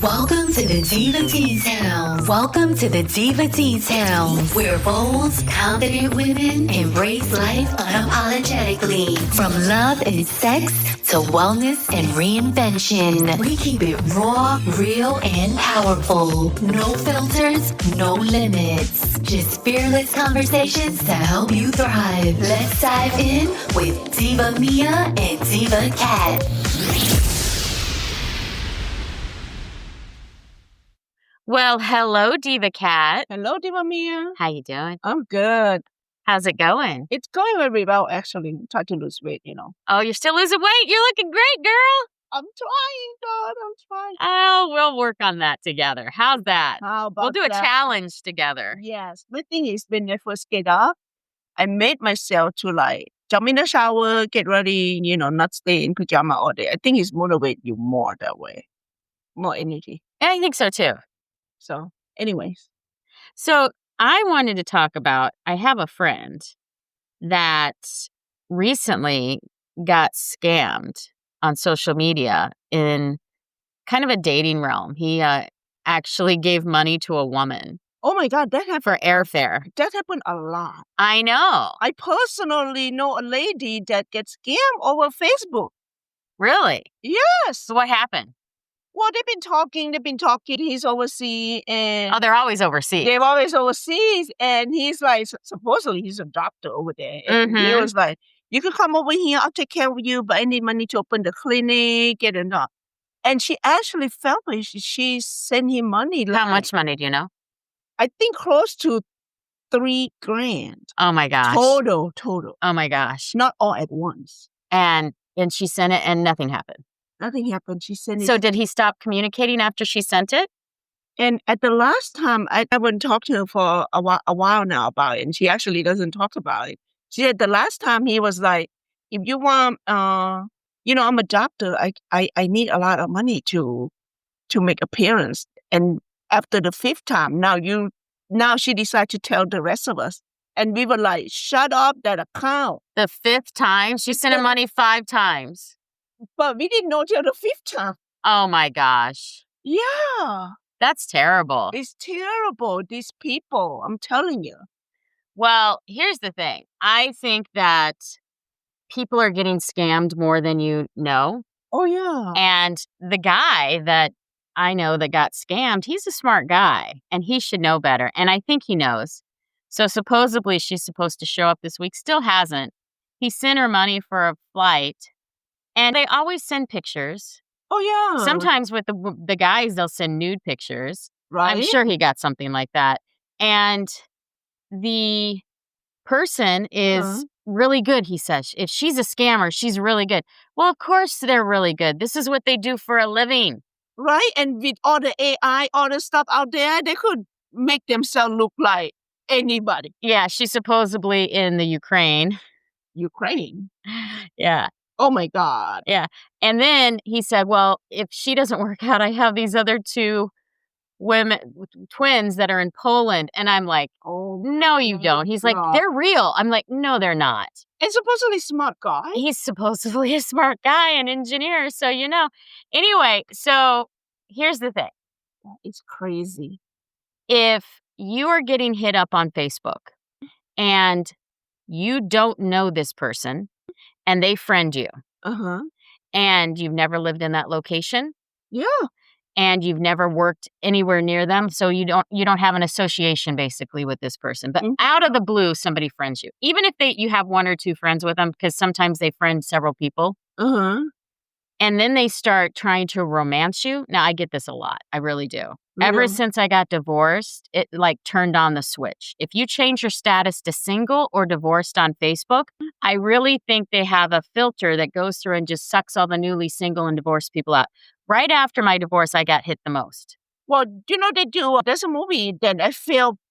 Welcome to the Diva Details. Welcome to the Diva Details, where bold, confident women embrace life unapologetically. From love and sex to wellness and reinvention, we keep it raw, real, and powerful. No filters, no limits. Just fearless conversations to help you thrive. Let's dive in with Diva Mia and Diva Khat. Well, hello, Diva Khat. Hello, Diva Mia. How you doing? I'm good. How's it going? It's going very well, actually. Try to lose weight, Oh, you're still losing weight? You're looking great, girl. I'm trying, God. I'm trying. Oh, we'll work on that together. How's that? How about We'll do a that? challenge together. Yes. The thing is, when I first get up, I made myself to jump in the shower, get ready, not stay in pajama all day. I think it's motivate you more that way. More energy. Yeah, I think so too. So, anyways. So I wanted to talk about, I have a friend that recently got scammed on social media in kind of a dating realm. He actually gave money to a woman Oh my God, that happened. for airfare. That happened a lot. I know. I personally know a lady that gets scammed over Facebook. Really? Yes. So what happened? Well, they've been talking. He's overseas, and Oh, they're always overseas. they're always overseas. And he's like, supposedly he's a doctor over there. And he Mhm. was like, you can come over here. I'll take care of you, but I need money to open the clinic, get it up. And she actually felt like she sent him money. How much money do you know? I think close to $3,000. Oh my gosh. Total. Oh my gosh. Not all at once. And she sent it and nothing happened. Nothing happened. She sent it. So did he stop communicating after she sent it? And at the last time, I haven't talked to her for a while now about it, and she actually doesn't talk about it. She said the last time he was like, if you want, I'm a doctor. I need a lot of money to make appearance. And after the fifth time, now she decided to tell the rest of us. And we were like, shut up that account. The fifth time? She sent him money 5 times. But we didn't know till the fifth time. Oh my gosh. Yeah. That's terrible. It's terrible, these people. I'm telling you. Well, here's the thing. I think that people are getting scammed more than you know. Oh, yeah. And the guy that I know that got scammed, he's a smart guy and he should know better. And I think he knows. So supposedly she's supposed to show up this week. Still hasn't. He sent her money for a flight. And they always send pictures. Oh, yeah. Sometimes with the guys, they'll send nude pictures. Right? I'm sure he got something like that. And the person is really good, he says. If she's a scammer, she's really good. Well, of course they're really good. This is what they do for a living. Right? And with all the AI, all the stuff out there, they could make themselves look like anybody. Yeah, she's supposedly in the Ukraine. Ukraine? Yeah. Oh, my God. Yeah. And then he said, well, if she doesn't work out, I have these other 2 women, twins that are in Poland. And I'm like, oh, no, you don't. He's like, they're real. I'm like, no, they're not. And supposedly smart guy. He's supposedly a smart guy, an engineer. So, Anyway, so here's the thing. It's crazy. If you are getting hit up on Facebook and you don't know this person and they friend you Uh-huh. and you've never lived in that location, Yeah. and you've never worked anywhere near them, so you don't have an association basically with this person. But out of the blue, somebody friends you. Even if you have 1 or 2 friends with them, because sometimes they friend several people. Uh-huh. And then they start trying to romance you. Now, I get this a lot. I really do. Ever since I got divorced, it turned on the switch. If you change your status to single or divorced on Facebook, I really think they have a filter that goes through and just sucks all the newly single and divorced people out. Right after my divorce, I got hit the most. Well, they do. There's a movie that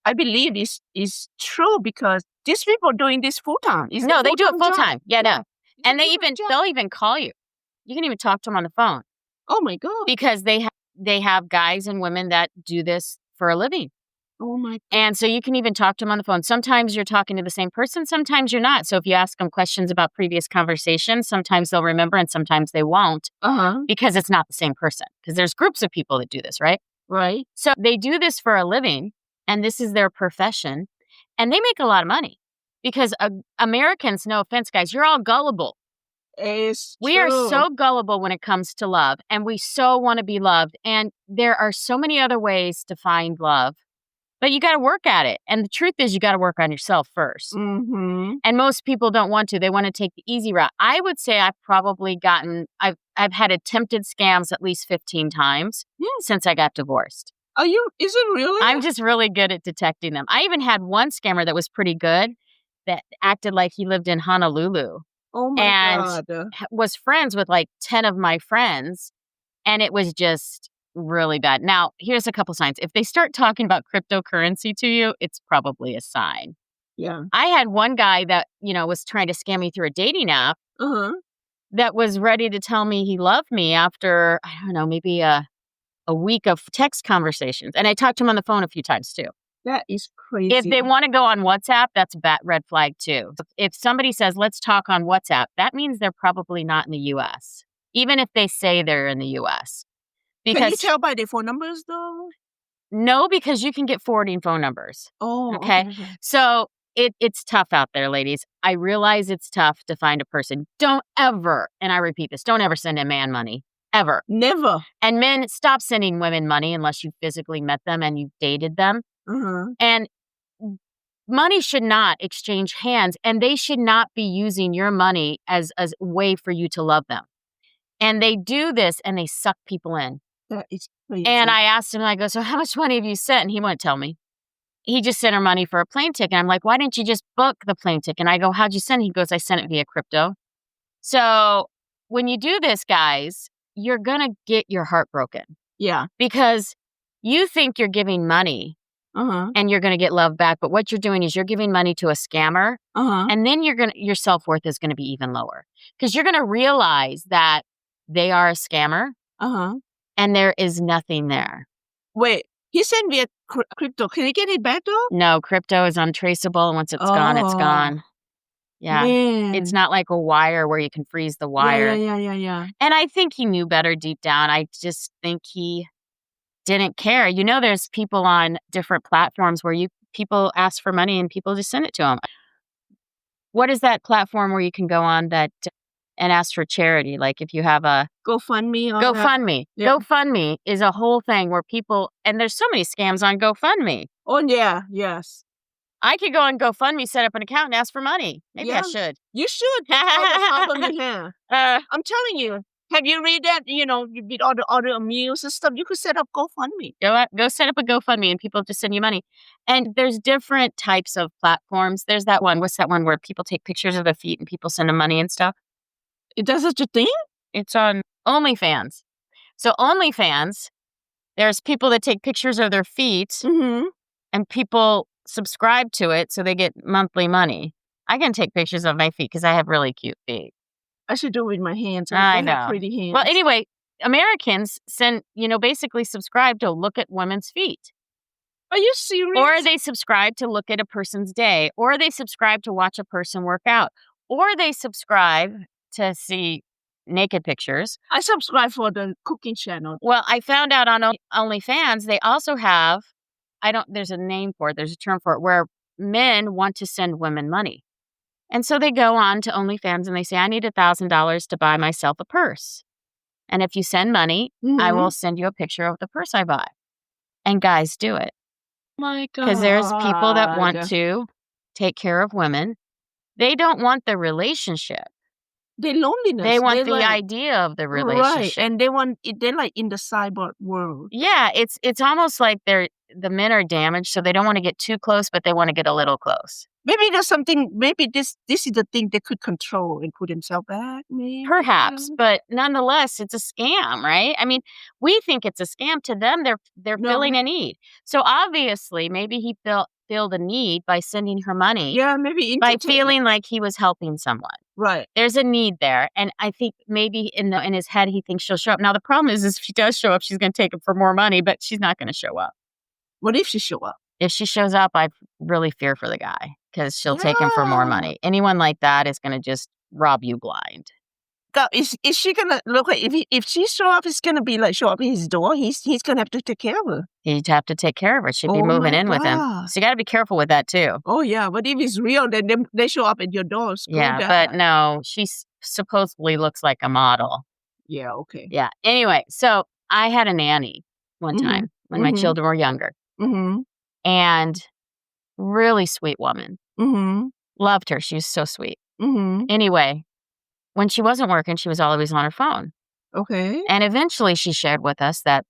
I believe is true because these people doing this full time. No, they do it full time. Yeah, no. And It's they'll even call you. You can even talk to them on the phone. Oh my God. Because they have guys and women that do this for a living. Oh my God. And so you can even talk to them on the phone. Sometimes you're talking to the same person, sometimes you're not. So if you ask them questions about previous conversations, sometimes they'll remember and sometimes they won't because it's not the same person. Because there's groups of people that do this, right? Right. So they do this for a living and this is their profession and they make a lot of money because Americans, no offense, guys, you're all gullible. We are so gullible when it comes to love and we so want to be loved. And there are so many other ways to find love. But you got to work at it. And the truth is you got to work on yourself first. Mm-hmm. And most people don't want to. They want to take the easy route. I would say I've probably I've had attempted scams at least 15 times since I got divorced. Is it really? I'm just really good at detecting them. I even had one scammer that was pretty good that acted like he lived in Honolulu. Oh my God. Was friends with like 10 of my friends. And it was just really bad. Now, here's a couple signs. If they start talking about cryptocurrency to you, it's probably a sign. Yeah. I had one guy that, was trying to scam me through a dating app that was ready to tell me he loved me after, I don't know, maybe a week of text conversations. And I talked to him on the phone a few times too. That is crazy. If they want to go on WhatsApp, that's a red flag too. If somebody says, let's talk on WhatsApp, that means they're probably not in the U.S., even if they say they're in the U.S. Because, can you tell by their phone numbers though? No, because you can get forwarding phone numbers. Oh, okay. So it's tough out there, ladies. I realize it's tough to find a person. Don't ever, and I repeat this, don't ever send a man money. Ever. Never. And men, stop sending women money unless you physically met them and you've dated them. And money should not exchange hands, and they should not be using your money as a way for you to love them. And they do this and they suck people in. That is crazy. And I asked him, I go, so how much money have you sent? And he won't tell me. He just sent her money for a plane ticket. I'm like, why didn't you just book the plane ticket? And I go, how'd you send it? He goes, I sent it via crypto. So when you do this, guys, you're going to get your heart broken. Yeah. Because you think you're giving money and you're going to get love back. But what you're doing is you're giving money to a scammer. And then your self-worth is going to be even lower. Because you're going to realize that they are a scammer. And there is nothing there. Wait, he sent via crypto. Can he get it back though? No, crypto is untraceable. Once it's gone, it's gone. Yeah. Man. It's not like a wire where you can freeze the wire. Yeah. And I think he knew better deep down. I just think he didn't care. There's people on different platforms where people ask for money and people just send it to them. What is that platform where you can go on that and ask for charity? Like if you have a GoFundMe. GoFundMe. Yeah. GoFundMe is a whole thing where people, and there's so many scams on GoFundMe. Oh yeah, yes. I could go on GoFundMe, set up an account and ask for money. Maybe I should. You should. I'm telling you. Have you read that? You did all the amused and stuff. You could set up GoFundMe. Go set up a GoFundMe and people just send you money. And there's different types of platforms. There's that one. What's that one where people take pictures of their feet and people send them money and stuff? It does such a thing? It's on OnlyFans. So OnlyFans, there's people that take pictures of their feet and people subscribe to it so they get monthly money. I can take pictures of my feet because I have really cute feet. I should do it with my hands. I know. Have pretty hands. Well, anyway, Americans basically subscribe to look at women's feet. Are you serious? Or they subscribe to look at a person's day. Or they subscribe to watch a person work out. Or they subscribe to see naked pictures. I subscribe for the cooking channel. Well, I found out on OnlyFans, they also have, there's a name for it, there's a term for it, where men want to send women money. And so they go on to OnlyFans and they say, I need $1,000 to buy myself a purse. And if you send money, I will send you a picture of the purse I buy. And guys do it. My God. Because there's people that want to take care of women. They don't want the relationship. The loneliness. They want the idea of the relationship. Right. And they're like in the cyber world. Yeah, it's almost like the men are damaged, so they don't want to get too close, but they want to get a little close. Maybe there's something, maybe this is the thing they could control and put themselves back, maybe. Perhaps, but nonetheless, it's a scam, right? I mean, we think it's a scam. To them, they're filling a need. So obviously, maybe he filled a need by sending her money. Yeah, maybe. By feeling like he was helping someone. Right. There's a need there. And I think maybe in his head, he thinks she'll show up. Now, the problem is if she does show up, she's going to take him for more money, but she's not going to show up. What if she show up? If she shows up, I really fear for the guy because she'll take him for more money. Anyone like that is going to just rob you blind. God, is she gonna look like if she show up, it's gonna be like show up at his door? He's gonna have to take care of her. He'd have to take care of her. She'd be Oh moving my in with him. God. So you got to be careful with that too. Oh yeah, but if it's real, then they show up at your door. Screw Yeah, that. but no, she supposedly looks like a model. Yeah, okay. Yeah. Anyway, so I had a nanny one time when my children were younger, and really sweet woman. Loved her. She was so sweet. Anyway, when she wasn't working, she was always on her phone. Okay. And eventually she shared with us that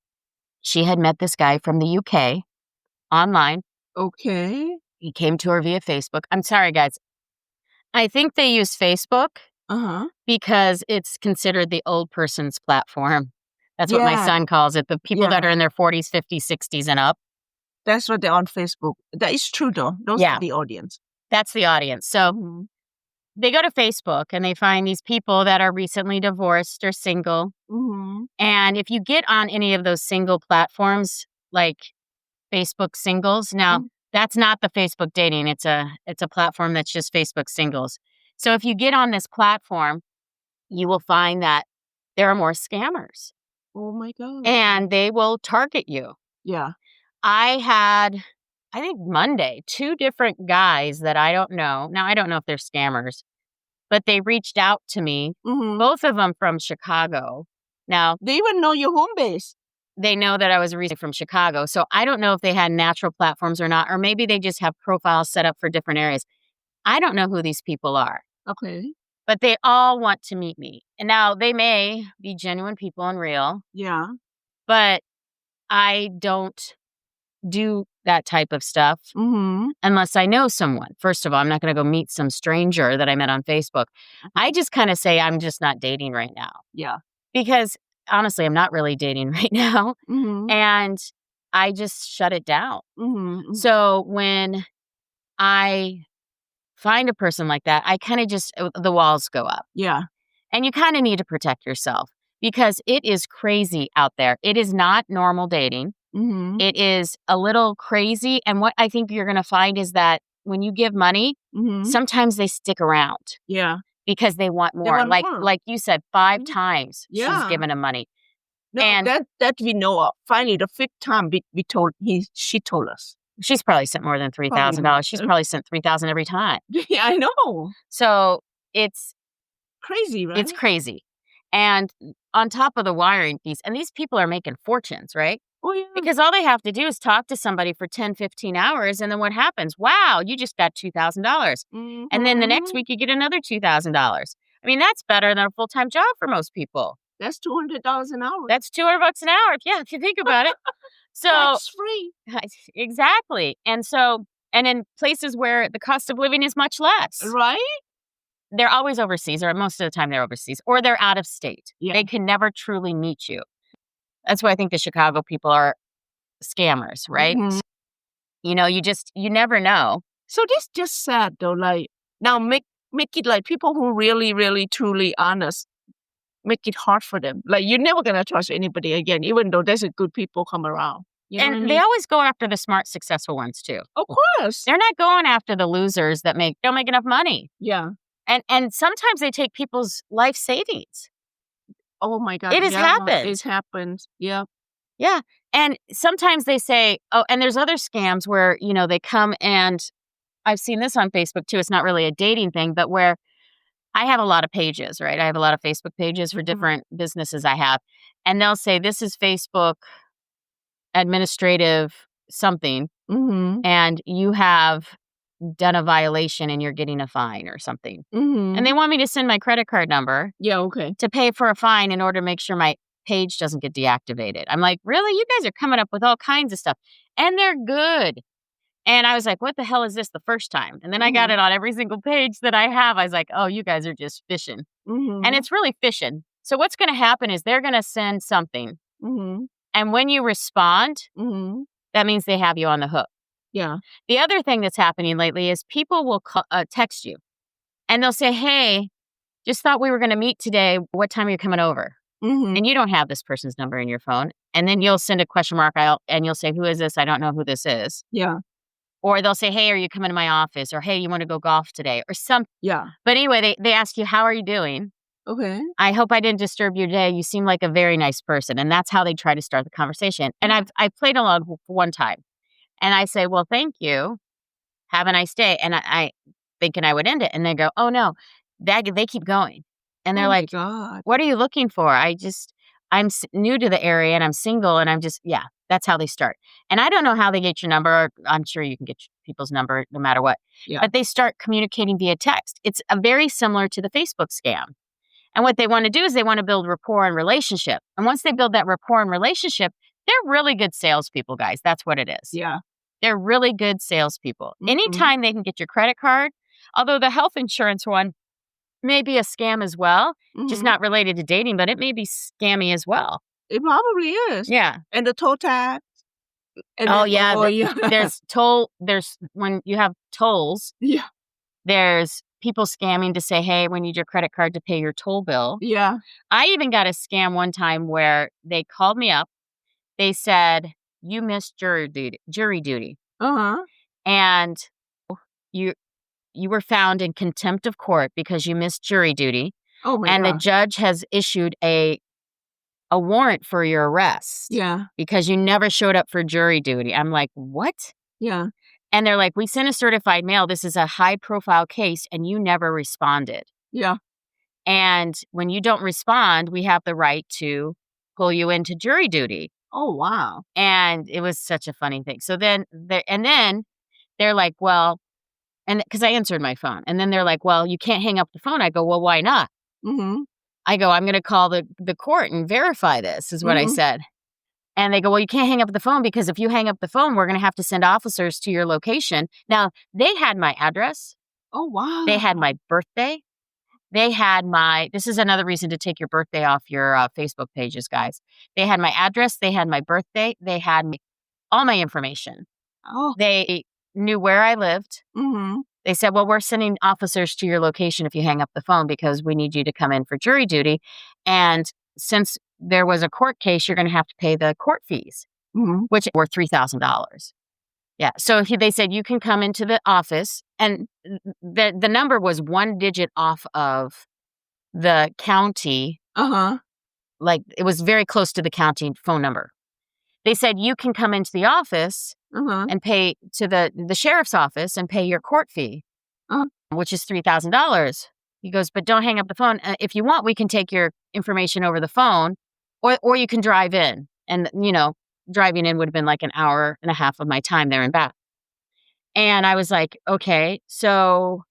she had met this guy from the UK online. Okay. He came to her via Facebook. I'm sorry, guys. I think they use Facebook because it's considered the old person's platform. That's what my son calls it. The people that are in their 40s, 50s, 60s and up. That's what they're on Facebook. That is true, though. Those are the audience. That's the audience. So they go to Facebook and they find these people that are recently divorced or single. And if you get on any of those single platforms, like Facebook Singles, now that's not the Facebook dating. It's a platform that's just Facebook Singles. So if you get on this platform, you will find that there are more scammers. Oh my God. And they will target you. Yeah. I had, I think Monday, 2 different guys that I don't know. Now, I don't know if they're scammers, but they reached out to me, both of them from Chicago. Now, they even know your home base. They know that I was originally from Chicago. So I don't know if they had natural platforms or not, or maybe they just have profiles set up for different areas. I don't know who these people are. Okay. But they all want to meet me. And now they may be genuine people and real. Yeah. But I don't do that type of stuff unless I know someone. First of all, I'm not going to go meet some stranger that I met on Facebook. I just kind of say I'm just not dating right now. Yeah. Because honestly, I'm not really dating right now. And I just shut it down. So when I find a person like that, I kind of just, the walls go up. Yeah. And you kind of need to protect yourself because it is crazy out there. It is not normal dating. It is a little crazy. And what I think you're going to find is that when you give money, sometimes they stick around. Yeah. Because they want more. Like you said, 5 times she's given him money. No, and that we know of. Finally, the 5th time she told us. She's probably sent more than $3,000. She's probably sent $3,000 every time. Yeah, I know. So it's crazy, right? It's crazy. And on top of the wiring fees, and these people are making fortunes, right? Oh, yeah. Because all they have to do is talk to somebody for 10, 15 hours. And then what happens? Wow, you just got $2,000. And then the next week you get another $2,000. I mean, that's better than a full-time job for most people. That's $200 an hour. That's $200 an hour. Yeah, if you think about it. So that's free. Exactly. And in places where the cost of living is much less. Right? They're always overseas, or most of the time they're overseas, or they're out of state. Yeah. They can never truly meet you. That's why I think the Chicago people are scammers, right? You know, you never know. So this just sad though, like now make it like people who really, really, truly honest, make it hard for them. Like you're never going to trust anybody again, even though there's a good people come around. You know what I mean? They always go after the smart, successful ones too. Of course. They're not going after the losers that don't make enough money. Yeah. And sometimes they take people's life savings. Oh my God. It has happened. It happens. Yeah. Yeah. And sometimes they say, oh, and there's other scams where, you know, they come and I've seen this on Facebook too. It's not really a dating thing, but where I have a lot of pages, right? I have a lot of Facebook pages for different businesses I have. And they'll say, this is Facebook administrative something. And you have done a violation and you're getting a fine or something. And they want me to send my credit card number to pay for a fine in order to make sure my page doesn't get deactivated. I'm like, really? You guys are coming up with all kinds of stuff. And they're good. And I was like, what the hell is this the first time? And then I got it on every single page that I have. I was like, oh, you guys are just fishing. And it's really fishing. So what's going to happen is they're going to send something. And when you respond, that means they have you on the hook. Yeah. The other thing that's happening lately is people will text you and they'll say, hey, just thought we were going to meet today. What time are you coming over? And you don't have this person's number in your phone. And then you'll send a question mark out and you'll say, who is this? I don't know who this is. Yeah. Or they'll say, hey, are you coming to my office? Or, hey, you want to go golf today? Or something. Yeah. But anyway, they ask you, how are you doing? Okay. I hope I didn't disturb your day. You seem like a very nice person. And that's how they try to start the conversation. And I've played along one time. And I say, well, thank you. Have a nice day. And I thinking I would end it. And they go, oh, no. They keep going. And they're like, God. what are you looking for? I'm new to the area and I'm single and that's how they start. And I don't know how they get your number. I'm sure you can get people's number no matter what. Yeah. But they start communicating via text. It's very similar to the Facebook scam. And what they want to do is they want to build rapport and relationship. And once they build that rapport and relationship, they're really good salespeople, guys. That's what it is. Yeah. They're really good salespeople. Mhm. Anytime they can get your credit card, although the health insurance one may be a scam as well, just Mhm. not related to dating, but it may be scammy as well. It probably is. Yeah. And the toll tag. And Oh, then- yeah. Oh, yeah. There's when you have tolls, Yeah. there's people scamming to say, hey, we need your credit card to pay your toll bill. Yeah. I even got a scam one time where they called me up. They said, you missed jury duty. Uh-huh. And you were found in contempt of court because you missed jury duty. Oh my And the God. judge has issued a warrant for your arrest. Yeah. Because you never showed up for jury duty. I'm like, what? Yeah. And they're like, we sent a certified mail. This is a high profile case and you never responded. Yeah. And when you don't respond, we have the right to pull you into jury duty. Oh, wow. And it was such a funny thing. So then they're like, well, and because I answered my phone, and then they're like, well, you can't hang up the phone. I go, well, why not? Mm-hmm. I go, I'm going to call the court and verify this, is what I Mhm. said. And they go, well, you can't hang up the phone because if you hang up the phone, we're going to have to send officers to your location. Now, they had my address. Oh, wow. They had my birthday. They had this is another reason to take your birthday off your Facebook pages, guys. They had my address. They had my birthday. They had all my information. Oh. They knew where I lived. Mm-hmm. They said, well, we're sending officers to your location if you hang up the phone because we need you to come in for jury duty. And since there was a court case, you're going to have to pay the court fees, Mm-hmm. which were $3,000. Yeah. So they said, you can come into the office. And the number was one digit off of the county. Uh-huh. Like it was very close to the county phone number. They said, you can come into the office Uh-huh. and pay to the sheriff's office and pay your court fee, which is $3,000. He goes, but don't hang up the phone. If you want, we can take your information over the phone or you can drive in. And, driving in would have been like an hour and a half of my time there and back. And I was like, okay, so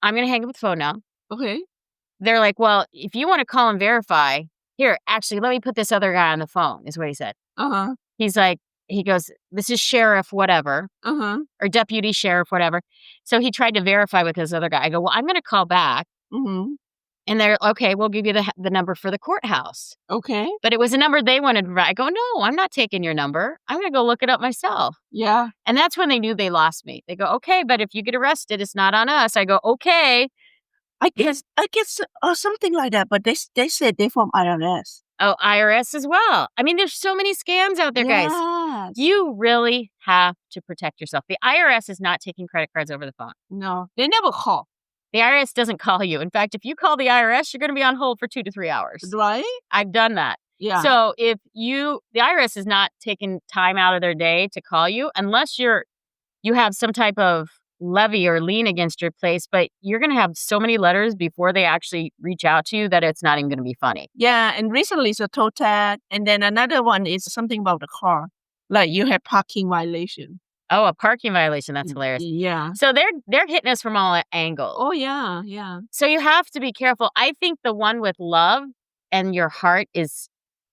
I'm going to hang up the phone now. Okay. They're like, well, if you want to call and verify, here, actually, let me put this other guy on the phone, is what he said. Uh-huh. He goes, this is sheriff, whatever, Uh-huh. or deputy sheriff, whatever. So he tried to verify with this other guy. I go, well, I'm going to call back. Mm-hmm. And they're, okay, we'll give you the number for the courthouse. Okay. But it was a number they wanted. I go, no, I'm not taking your number. I'm going to go look it up myself. Yeah. And that's when they knew they lost me. They go, okay, but if you get arrested, it's not on us. I go, okay. I guess something like that, but they said they're from IRS. Oh, IRS as well. I mean, there's so many scams out there, guys. Yes. You really have to protect yourself. The IRS is not taking credit cards over the phone. No, they never call. The IRS doesn't call you. In fact, if you call the IRS, you're going to be on hold for 2 to 3 hours. Right? I've done that. Yeah. So if the IRS is not taking time out of their day to call you, unless you have some type of levy or lien against your place, but you're going to have so many letters before they actually reach out to you that it's not even going to be funny. Yeah, and recently it's a toll tag, and then another one is something about the car, like you have parking violation. Oh, a parking violation. That's hilarious. Yeah. So they're hitting us from all angles. Oh, yeah, yeah. So you have to be careful. I think the one with love and your heart is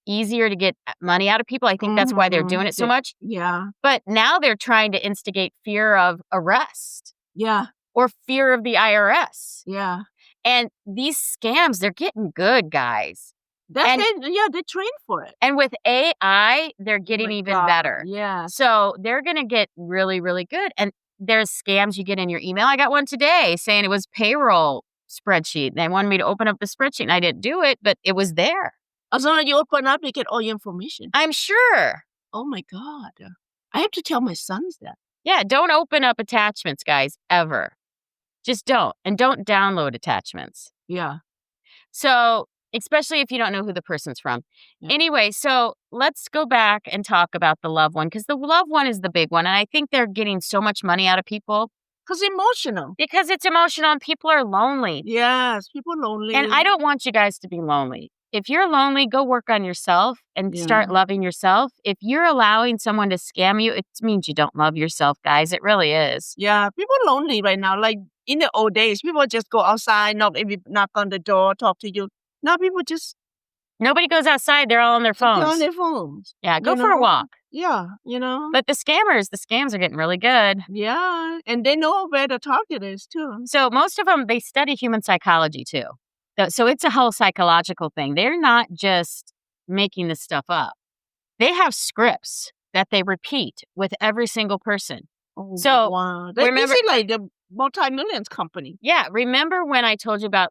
easier to get money out of people. I think that's why they're doing it so much. Yeah. But now they're trying to instigate fear of arrest Yeah. or fear of the IRS. Yeah. And these scams, they're getting good, guys. That's it. Yeah, they train for it. And with AI, they're getting even better. Yeah. So they're going to get really, really good. And there's scams you get in your email. I got one today saying it was payroll spreadsheet. They wanted me to open up the spreadsheet and I didn't do it, but it was there. As long as you open up, you get all your information. I'm sure. Oh my God. I have to tell my sons that. Yeah, don't open up attachments, guys, ever. Just don't. And don't download attachments. Yeah. So, especially if you don't know who the person's from. Yeah. Anyway, so let's go back and talk about the loved one, because the loved one is the big one. And I think they're getting so much money out of people. Because emotional. Because it's emotional and people are lonely. Yes, people lonely. And I don't want you guys to be lonely. If you're lonely, go work on yourself and start loving yourself. If you're allowing someone to scam you, it means you don't love yourself, guys. It really is. Yeah, people are lonely right now. Like in the old days, people just go outside, knock on the door, talk to you. Now people just... Nobody goes outside. They're all on their phones. They're on their phones. Yeah, go for a walk. Yeah, But the scams are getting really good. Yeah, and they know where the target is too. So most of them, they study human psychology too. So it's a whole psychological thing. They're not just making this stuff up. They have scripts that they repeat with every single person. Oh, So wow. remember, This is like the multi-millions company. Yeah, remember when I told you about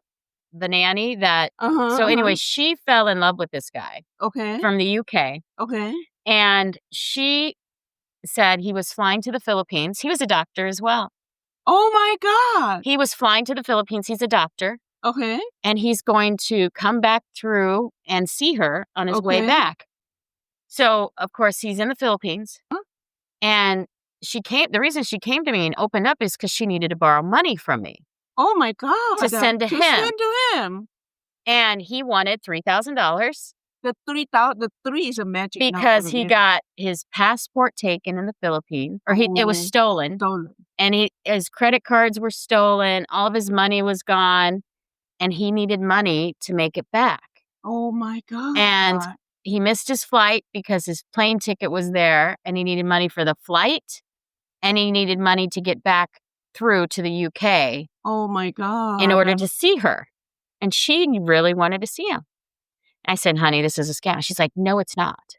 the nanny that... So anyway, she fell in love with this guy from the UK. Okay. And she said he was flying to the Philippines. He was a doctor as well. Oh my God. He was flying to the Philippines. He's a doctor. Okay. And he's going to come back through and see her on his way back. So, of course, he's in the Philippines. And the reason she came to me and opened up is because she needed to borrow money from me. Oh my God. To send to him. Send to him. And he wanted $3,000. The 3 is a magic number. Because he got his passport taken in the Philippines. Or it was stolen. And his credit cards were stolen. All of his money was gone. And he needed money to make it back. Oh my God. And he missed his flight because his plane ticket was there. And he needed money for the flight. And he needed money to get back through to the UK. Oh my God. In order to see her. And she really wanted to see him. I said, honey, this is a scam. She's like, no, it's not.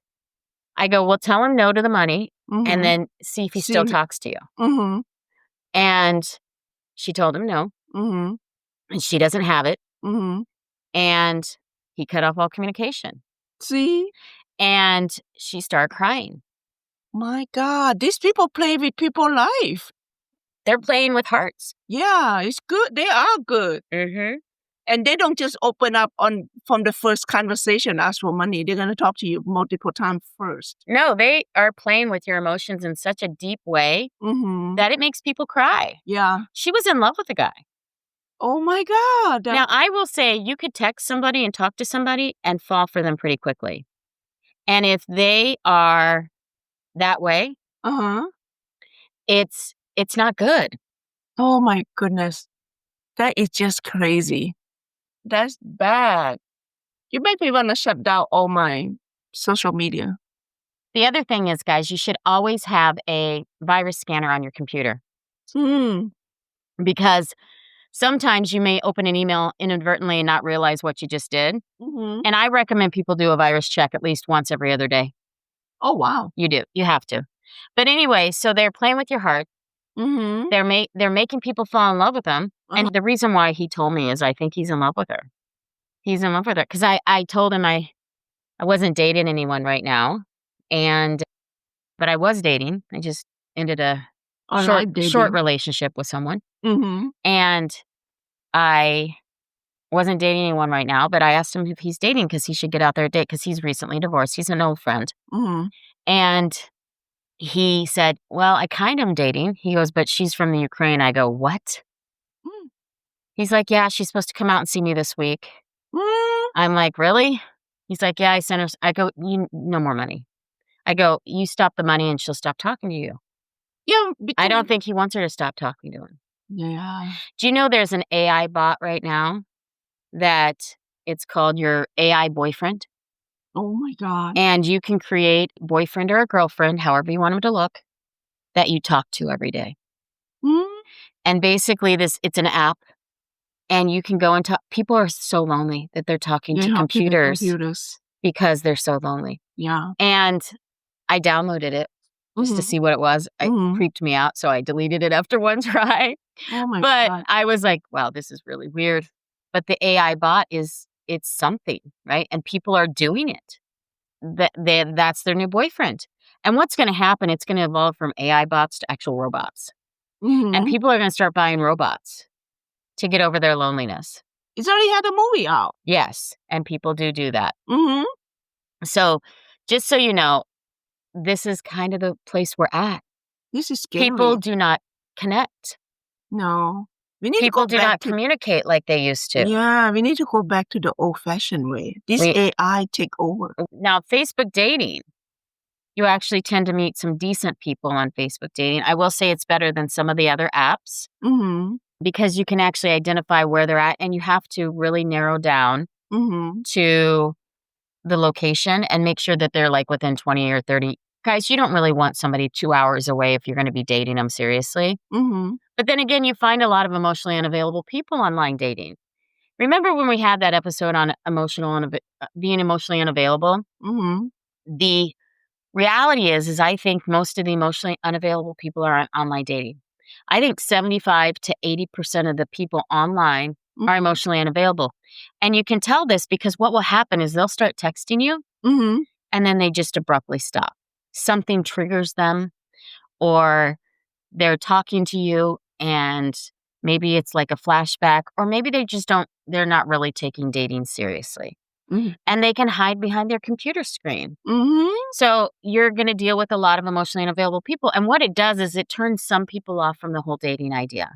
I go, well, tell him no to the money and then see if he still talks to you. And she told him no. And she doesn't have it. And he cut off all communication. See? And she started crying. My God, these people play with people's life. They're playing with hearts. Yeah, it's good. They are good. And they don't just open up from the first conversation, ask for money. They're going to talk to you multiple times first. No, they are playing with your emotions in such a deep way that it makes people cry. Yeah. She was in love with the guy. Oh my God. Now, I will say you could text somebody and talk to somebody and fall for them pretty quickly. And if they are that way, it's not good. Oh my goodness. That is just crazy. That's bad. You make me want to shut down all my social media. The other thing is, guys, you should always have a virus scanner on your computer. Because sometimes you may open an email inadvertently and not realize what you just did. And I recommend people do a virus check at least once every other day. Oh, wow. You do. You have to. But anyway, so they're playing with your heart. They're making people fall in love with them. And the reason why he told me is I think he's in love with her. He's in love with her. Because I told him I wasn't dating anyone right now. But I was dating. I just ended a short relationship with someone. And I wasn't dating anyone right now. But I asked him if he's dating because he should get out there and date because he's recently divorced. He's an old friend. And he said, well, I kind of am dating. He goes, but she's from the Ukraine. I go, what? He's like, yeah, she's supposed to come out and see me this week. I'm like, really? He's like, yeah, I sent her. I go, no more money. I go, you stop the money and she'll stop talking to you. Yeah. I don't think he wants her to stop talking to him. Yeah. Do you know there's an AI bot right now that it's called your AI boyfriend? Oh my God. And you can create a boyfriend or a girlfriend, however you want them to look, that you talk to every day. And basically it's an app and you can go and talk. People are so lonely that they're talking to computers because they're so lonely. Yeah. And I downloaded it just to see what it was. It creeped me out. So I deleted it after one try. Oh my God. God. I was like, wow, this is really weird. But the AI bot it's something, right? And people are doing it. That's their new boyfriend. And what's going to happen, it's going to evolve from AI bots to actual robots. Mm-hmm. And people are going to start buying robots to get over their loneliness. It's already had a movie out. Yes. And people do that. Mm-hmm. So just so you know, this is kind of the place we're at. This is scary. People do not connect. No. We need People to go do back not communicate like they used to. Yeah, we need to go back to the old-fashioned way. This AI take over. Now, Facebook dating, you actually tend to meet some decent people on Facebook dating. I will say it's better than some of the other apps Mm-hmm. because you can actually identify where they're at, and you have to really narrow down Mm-hmm. to the location and make sure that they're like within 20 or 30. Guys, you don't really want somebody 2 hours away if you're going to be dating them seriously. Mm-hmm. But then again, you find a lot of emotionally unavailable people online dating. Remember when we had that episode on being emotionally unavailable? Mm-hmm. The reality is I think most of the emotionally unavailable people are on online dating. I think 75 to 80% of the people online are emotionally unavailable. And you can tell this because what will happen is they'll start texting you Mm-hmm. and then they just abruptly stop. Something triggers them, or they're talking to you and maybe it's like a flashback, or maybe they're not really taking dating seriously. Mm-hmm. And they can hide behind their computer screen. Mm-hmm. So you're going to deal with a lot of emotionally unavailable people. And what it does is it turns some people off from the whole dating idea.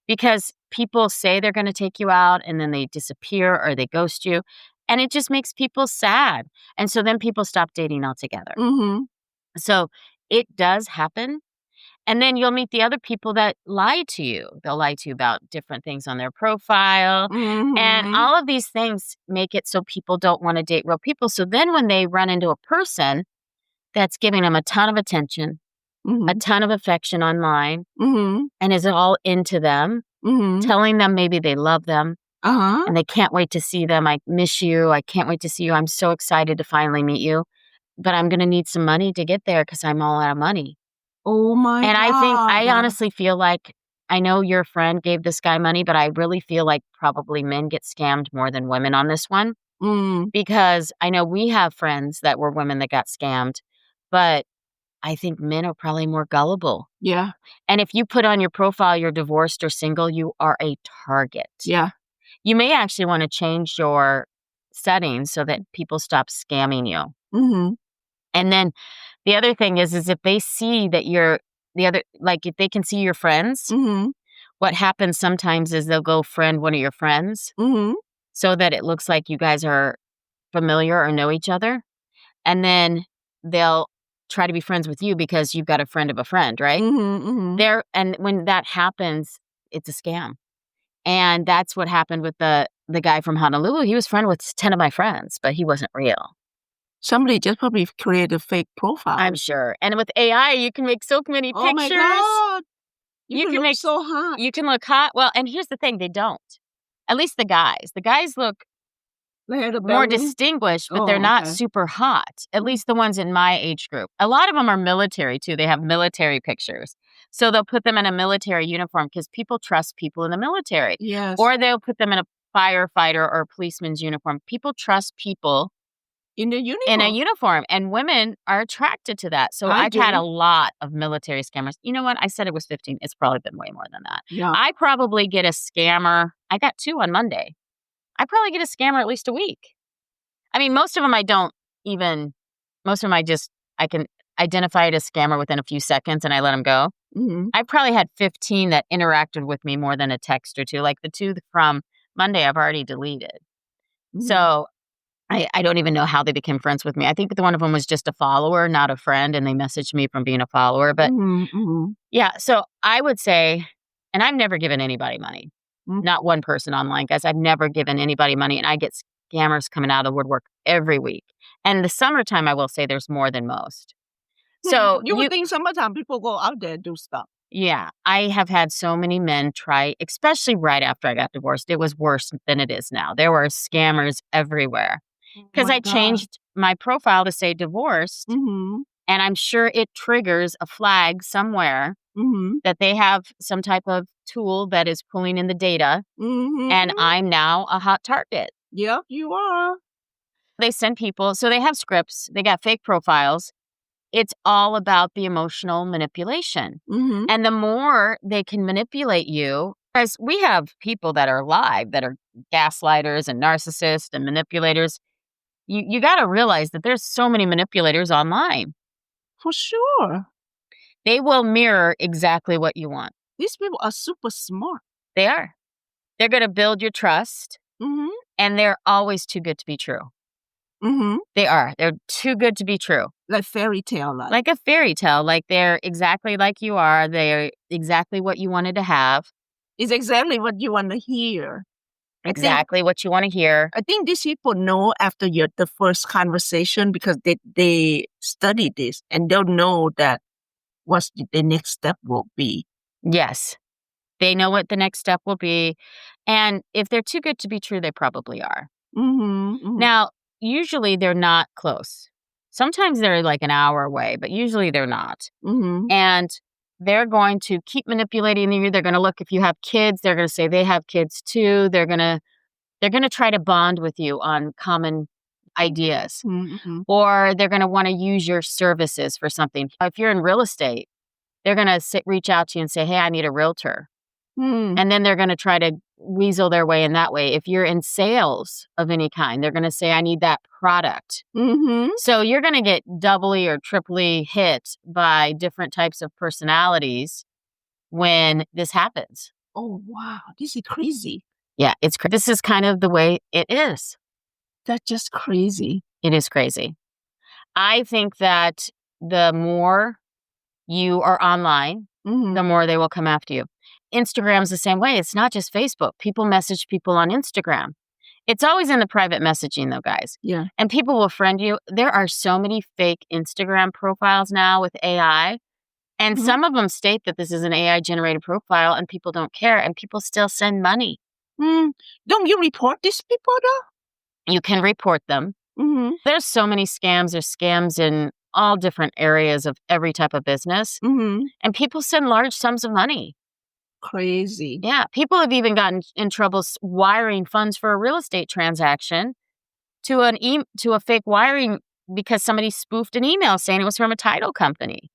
Because people say they're going to take you out and then they disappear or they ghost you. And it just makes people sad. And so then people stop dating altogether. Mm-hmm. So it does happen. And then you'll meet the other people that lie to you. They'll lie to you about different things on their profile. Mm-hmm. And all of these things make it so people don't want to date real people. So then when they run into a person that's giving them a ton of attention, Mm-hmm. a ton of affection online, Mm-hmm. and is all into them, Mm-hmm. telling them maybe they love them, Uh-huh. and they can't wait to see them. I miss you. I can't wait to see you. I'm so excited to finally meet you. But I'm going to need some money to get there because I'm all out of money. Oh my And God. I honestly feel like, I know your friend gave this guy money, but I really feel like probably men get scammed more than women on this one. Because I know we have friends that were women that got scammed, but I think men are probably more gullible. Yeah. And if you put on your profile you're divorced or single, you are a target. Yeah. You may actually want to change your settings so that people stop scamming you. Mm-hmm. And then the other thing is if they see that you're if they can see your friends, Mm-hmm. what happens sometimes is they'll go friend one of your friends Mm-hmm. so that it looks like you guys are familiar or know each other. And then they'll try to be friends with you because you've got a friend of a friend, right? Mm-hmm. Mm-hmm. And when that happens, it's a scam. And that's what happened with the guy from Honolulu. He was friend with 10 of my friends, but he wasn't real. Somebody just probably created a fake profile. I'm sure. And with AI, you can make so many pictures. Oh my God. You can look make so hot. You can look hot. Well, and here's the thing, they don't. At least the guys. The guys look more distinguished, but they're not super hot. At least the ones in my age group. A lot of them are military too. They have military pictures. So they'll put them in a military uniform because people trust people in the military. Yes. Or they'll put them in a firefighter or a policeman's uniform. People trust people in a uniform. And women are attracted to that. So I've had a lot of military scammers. You know what? I said it was 15. It's probably been way more than that. Yeah. I probably get a scammer. I got 2 on Monday. I probably get a scammer at least a week. I mean, most of them I can identify it as scammer within a few seconds and I let them go. Mm-hmm. I probably had 15 that interacted with me more than a text or 2. Like the 2 from Monday I've already deleted. Mm-hmm. So I don't even know how they became friends with me. I think one of them was just a follower, not a friend, and they messaged me from being a follower. But yeah, so I would say, and I've never given anybody money. Not one person online, guys. I've never given anybody money, and I get scammers coming out of the woodwork every week. And the summertime, I will say there's more than most. So you would think summertime people go out there and do stuff. Yeah, I have had so many men try, especially right after I got divorced. It was worse than it is now. There were scammers everywhere because I changed my profile to say divorced, and I'm sure it triggers a flag somewhere that they have some type of tool that is pulling in the data, and I'm now a hot target. Yep, you are. They send people, so they have scripts, they got fake profiles, it's all about the emotional manipulation. Mm-hmm. And the more they can manipulate you, as we have people that are live that are gaslighters and narcissists and manipulators, you got to realize that there's so many manipulators online. For sure. They will mirror exactly what you want. These people are super smart. They are. They're going to build your trust, Mm-hmm. and they're always too good to be true. Mm-hmm. They are. They're too good to be true. Like fairy tale like. Like a fairy tale. Like they're exactly like you are. They're exactly what you wanted to have. It's exactly what you want to hear. Exactly what you want to hear. I think these people know after the first conversation because they study this and they'll know that what the next step will be. Yes. They know what the next step will be. And if they're too good to be true, they probably are. Mm-hmm, mm-hmm. Now, usually they're not close. Sometimes they're like an hour away, but usually they're not. Mm-hmm. And they're going to keep manipulating you. They're going to look, if you have kids, they're going to say they have kids too. They're going to try to bond with you on common ideas. Mm-hmm. Or they're going to want to use your services for something. If you're in real estate, they're going to reach out to you and say, hey, I need a realtor. Mm. And then they're going to try to weasel their way in that way. If you're in sales of any kind, they're going to say, I need that product. Mm-hmm. So you're going to get doubly or triply hit by different types of personalities when this happens. Oh, wow. This is crazy. Yeah, this is kind of the way it is. That's just crazy. It is crazy. I think that the more you are online, Mm-hmm. the more they will come after you. Instagram's the same way. It's not just Facebook. People message people on Instagram. It's always in the private messaging, though, guys. Yeah. And people will friend you. There are so many fake Instagram profiles now with AI. And Mhm. some of them state that this is an AI-generated profile, and people don't care, and people still send money. Don't you report these people, though? You can report them. Mm-hmm. There's so many scams. There's scams in all different areas of every type of business. Mm-hmm. And people send large sums of money. Crazy. Yeah. People have even gotten in trouble wiring funds for a real estate transaction to a fake wiring because somebody spoofed an email saying it was from a title company.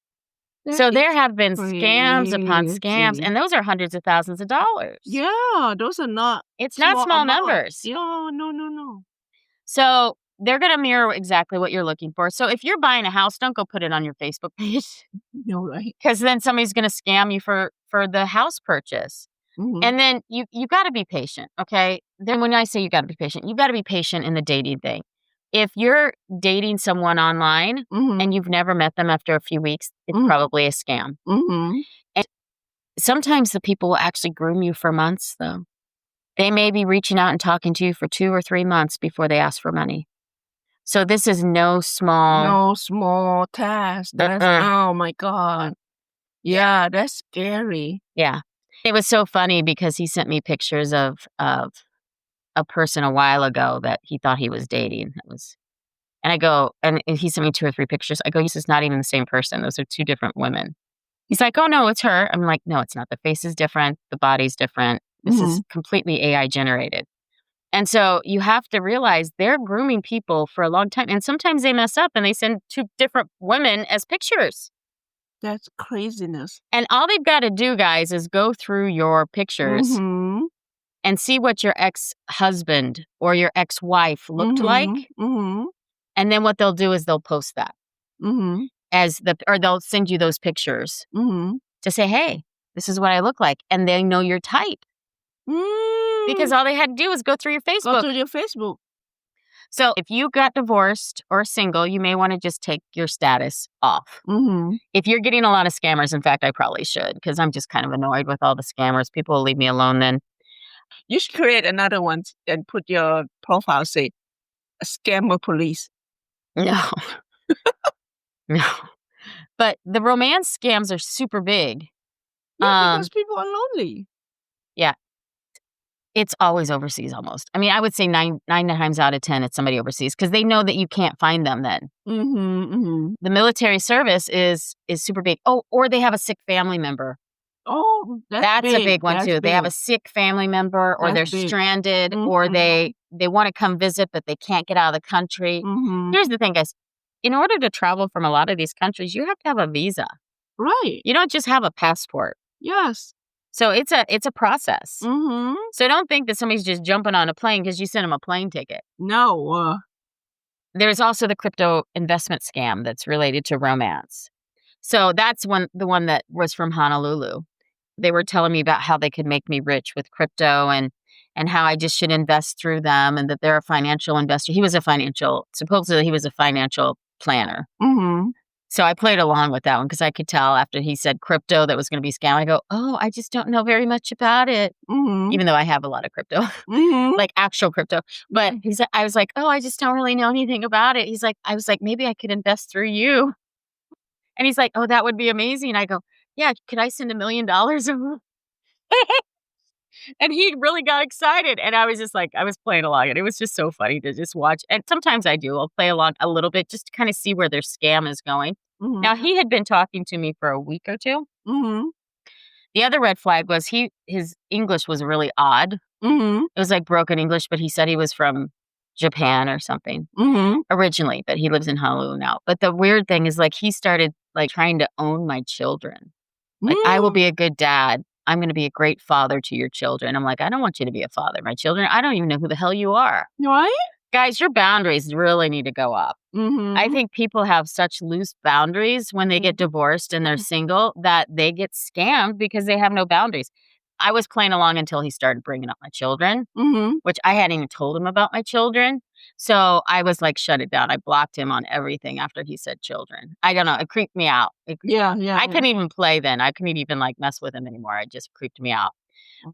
So there have been scams upon scams, and those are hundreds of thousands of dollars. Yeah, those are not. It's not small amounts. numbers. Yeah, no. So they're going to mirror exactly what you're looking for. So if you're buying a house, don't go put it on your Facebook page. No, right? Because then somebody's going to scam you for the house purchase. Mm-hmm. And then you got to be patient, okay? Then when I say you got to be patient, you got to be patient in the dating thing. If you're dating someone online Mm-hmm. and you've never met them after a few weeks, it's Mhm. probably a scam. Mm-hmm. And sometimes the people will actually groom you for months, though. They may be reaching out and talking to you for 2 or 3 months before they ask for money. So this is no small task. That's, oh my God. Yeah, that's scary. Yeah. It was so funny because he sent me pictures of a person a while ago that he thought he was dating. And I go, and he sent me 2 or 3 pictures. I go, this is not even the same person. Those are 2 different women. He's like, oh no, it's her. I'm like, no, it's not. The face is different. The body's different. This is completely AI generated. And so you have to realize they're grooming people for a long time. And sometimes they mess up and they send 2 different women as pictures. That's craziness. And all they've got to do, guys, is go through your pictures Mm-hmm. and see what your ex-husband or your ex-wife looked like. Mm-hmm. And then what they'll do is they'll post that Mm-hmm. or they'll send you those pictures Mm-hmm. to say, hey, this is what I look like. And they know your type because all they had to do was go through your Facebook. Go to your Facebook. So if you got divorced or single, you may want to just take your status off. Mm-hmm. If you're getting a lot of scammers, in fact, I probably should because I'm just kind of annoyed with all the scammers. People will leave me alone then. You should create another one and put your profile, say, a scammer police. No. No. But the romance scams are super big. Yeah, because people are lonely. Yeah. It's always overseas almost. I mean, I would say 9 times out of 10, it's somebody overseas because they know that you can't find them then. Mm-hmm. Mm-hmm. The military service is super big. Oh, or they have a sick family member. Oh, That's a big one, That's too. They have a big. sick family member or That's they're big. stranded or Mhm. they want to come visit, but they can't get out of the country. Mm-hmm. Here's the thing, guys. in order to travel from a lot of these countries, you have to have a visa. Right. You don't just have a passport. Yes. So it's a process. Mm-hmm. So don't think that somebody's just jumping on a plane because you sent them a plane ticket. No. There's also the crypto investment scam that's related to romance. So that's the one that was from Honolulu. They were telling me about how they could make me rich with crypto and how I just should invest through them and that they're a financial investor. Supposedly he was a financial planner. Mm-hmm. So I played along with that one because I could tell after he said crypto that was going to be a scam. I go, oh, I just don't know very much about it. Mm-hmm. Even though I have a lot of crypto, Mm-hmm. like actual crypto. But I was like, oh, I just don't really know anything about it. I was like, maybe I could invest through you. And he's like, oh, that would be amazing. I go, yeah, could I send $1 million? And he really got excited. And I was just like, I was playing along. And it was just so funny to just watch. And sometimes I do. I'll play along a little bit just to kind of see where their scam is going. Mm-hmm. Now, he had been talking to me for a week or two. Mm-hmm. The other red flag was his English was really odd. Mm-hmm. It was like broken English, but he said he was from Japan or something originally, but he lives in Honolulu now. But the weird thing is like he started like trying to own my children. Like, I will be a good dad. I'm going to be a great father to your children. I'm like, I don't want you to be a father. My children, I don't even know who the hell you are. Right? Guys, your boundaries really need to go up. Mm-hmm. I think people have such loose boundaries when they get divorced and they're single that they get scammed because they have no boundaries. I was playing along until he started bringing up my children, which I hadn't even told him about my children. So I was like, shut it down. I blocked him on everything after he said children. I don't know. It creeped me out. I couldn't even play then. I couldn't even like mess with him anymore. It just creeped me out.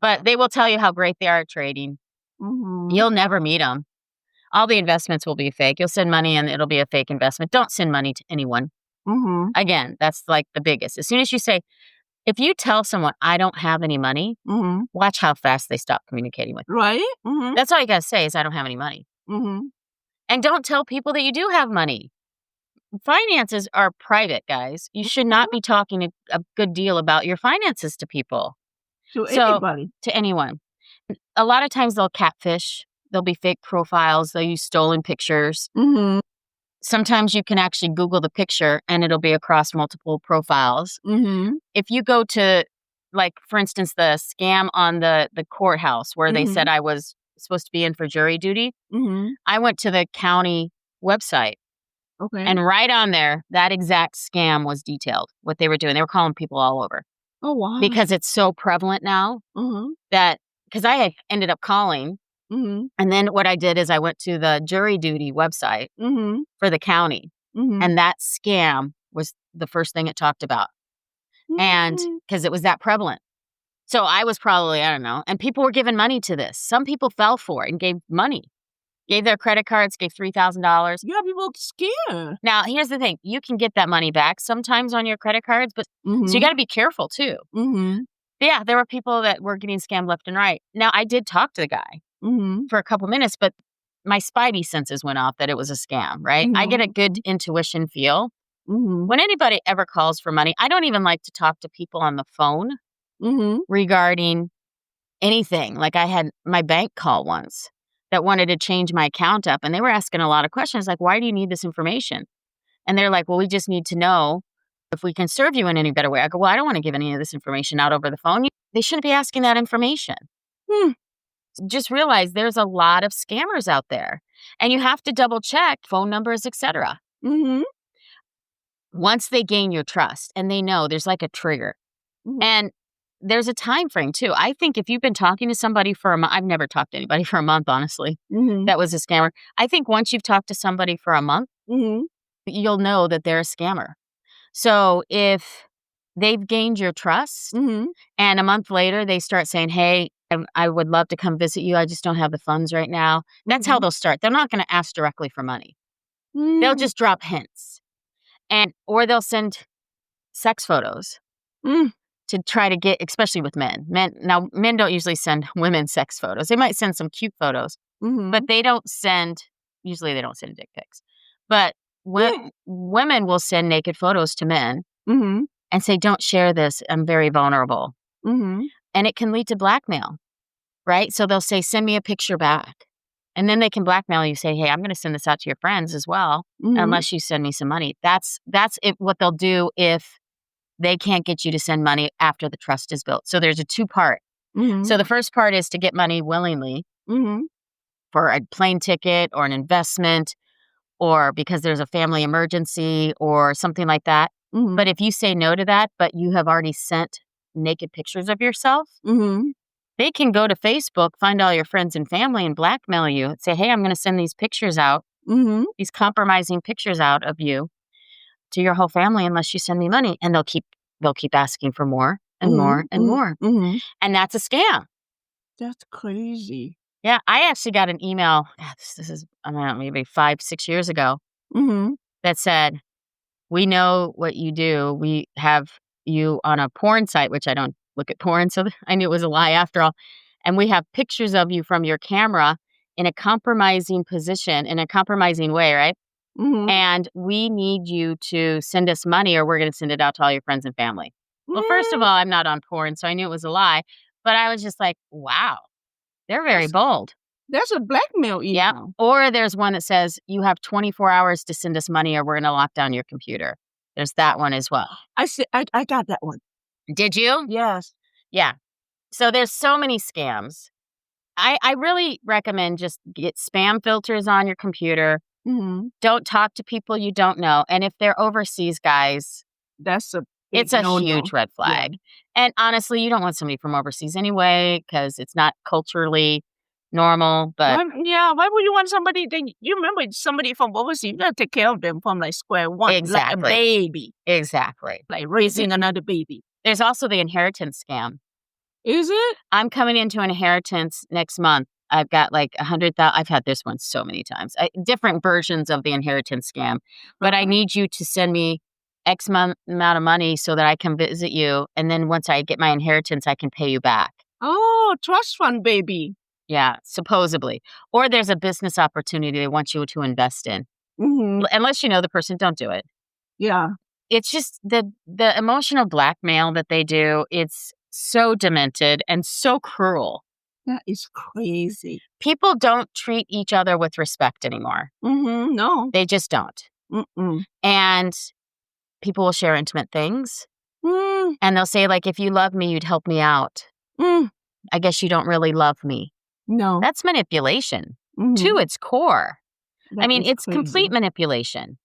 But they will tell you how great they are at trading. You'll never meet them. All the investments will be fake. You'll send money and it'll be a fake investment. Don't send money to anyone. Again, that's like the biggest. As soon as you say, if you tell someone, I don't have any money, watch how fast they stop communicating with you. Right? That's all you got to say is, I don't have any money. And don't tell people that you do have money. Finances are private, guys. You should not be talking a good deal about your finances to people. To anybody. To anyone. A lot of times they'll catfish. There'll be fake profiles. They'll use stolen pictures. Sometimes you can actually Google the picture and it'll be across multiple profiles. If you go to, like, for instance, the scam on the courthouse where they said I was supposed to be in for jury duty, I went to the county website. Okay. And right on there, that exact scam was detailed, what they were doing. They were calling people all over. Oh, wow. Because it's so prevalent now that, because I had ended up calling. And then what I did is I went to the jury duty website for the county. And that scam was the first thing it talked about. And because it was that prevalent. So I was probably, I don't know. And people were giving money to this. Some people fell for it and gave money. Gave their credit cards, gave $3,000. Yeah, people scared. Now, here's the thing. You can get that money back sometimes on your credit cards, but so you got to be careful too. But yeah, there were people that were getting scammed left and right. Now, I did talk to the guy for a couple minutes, but my spidey senses went off that it was a scam, right? I get a good intuition feel. When anybody ever calls for money, I don't even like to talk to people on the phone regarding anything. Like I had my bank call once that wanted to change my account up, and they were asking a lot of questions like, why do you need this information? And they're like, well, we just need to know if we can serve you in any better way. I go, well, I don't want to give any of this information out over the phone. They shouldn't be asking that information. Just realize there's a lot of scammers out there, and you have to double check phone numbers, etc. Once they gain your trust and they know, there's like a trigger. And there's a time frame too. I think if you've been talking to somebody for a month, I've never talked to anybody for a month, honestly. That was a scammer. I think once you've talked to somebody for a month, you'll know that they're a scammer. So if they've gained your trust and a month later they start saying, hey, I would love to come visit you. I just don't have the funds right now. That's how they'll start. They're not going to ask directly for money. They'll just drop hints. Or they'll send sex photos. To try to get, especially with men. Men don't usually send women sex photos. They might send some cute photos, but they don't send dick pics. But women will send naked photos to men and say, don't share this. I'm very vulnerable. And it can lead to blackmail, right? So they'll say, send me a picture back. And then they can blackmail you, say, hey, I'm going to send this out to your friends as well, unless you send me some money. That's what they'll do if they can't get you to send money after the trust is built. So there's a two-part. So the first part is to get money willingly for a plane ticket or an investment or because there's a family emergency or something like that. But if you say no to that, but you have already sent naked pictures of yourself, they can go to Facebook, find all your friends and family and blackmail you and say, hey, I'm going to send these pictures out, these compromising pictures out of you to your whole family unless you send me money. And they'll keep asking for more and more and more. And that's a scam. That's crazy. Yeah, I actually got an email, this is, I don't know, maybe 5-6 years ago, that said, we know what you do. We have you on a porn site, which I don't look at porn, so I knew it was a lie after all. And we have pictures of you from your camera in a compromising position, in a compromising way, right? And we need you to send us money or we're going to send it out to all your friends and family. Well, first of all, I'm not on porn, so I knew it was a lie. But I was just like, wow, they're very bold. That's a blackmail email. Yeah. Or there's one that says you have 24 hours to send us money or we're going to lock down your computer. There's that one as well. I got that one. Did you? Yes. Yeah. So there's so many scams. I really recommend just get spam filters on your computer. Don't talk to people you don't know. And if they're overseas guys, it's a huge red flag. Yeah. And honestly, you don't want somebody from overseas anyway because it's not culturally normal. But why would you want somebody? You remember somebody from overseas? You got to take care of them from like square one, exactly, like a baby, exactly, like raising another baby. There's also the inheritance scam. Is it? I'm coming into an inheritance next month. I've got like 100,000. I've had this one so many times. Different versions of the inheritance scam. But I need you to send me X amount of money so that I can visit you. And then once I get my inheritance, I can pay you back. Oh, trust fund, baby. Yeah, supposedly. Or there's a business opportunity they want you to invest in. Unless you know the person, don't do it. Yeah. It's just the emotional blackmail that they do. It's so demented and so cruel. That is crazy. People don't treat each other with respect anymore. No. They just don't. And people will share intimate things. And they'll say, like, if you love me, you'd help me out. I guess you don't really love me. No. That's manipulation to its core. It's crazy. Complete manipulation.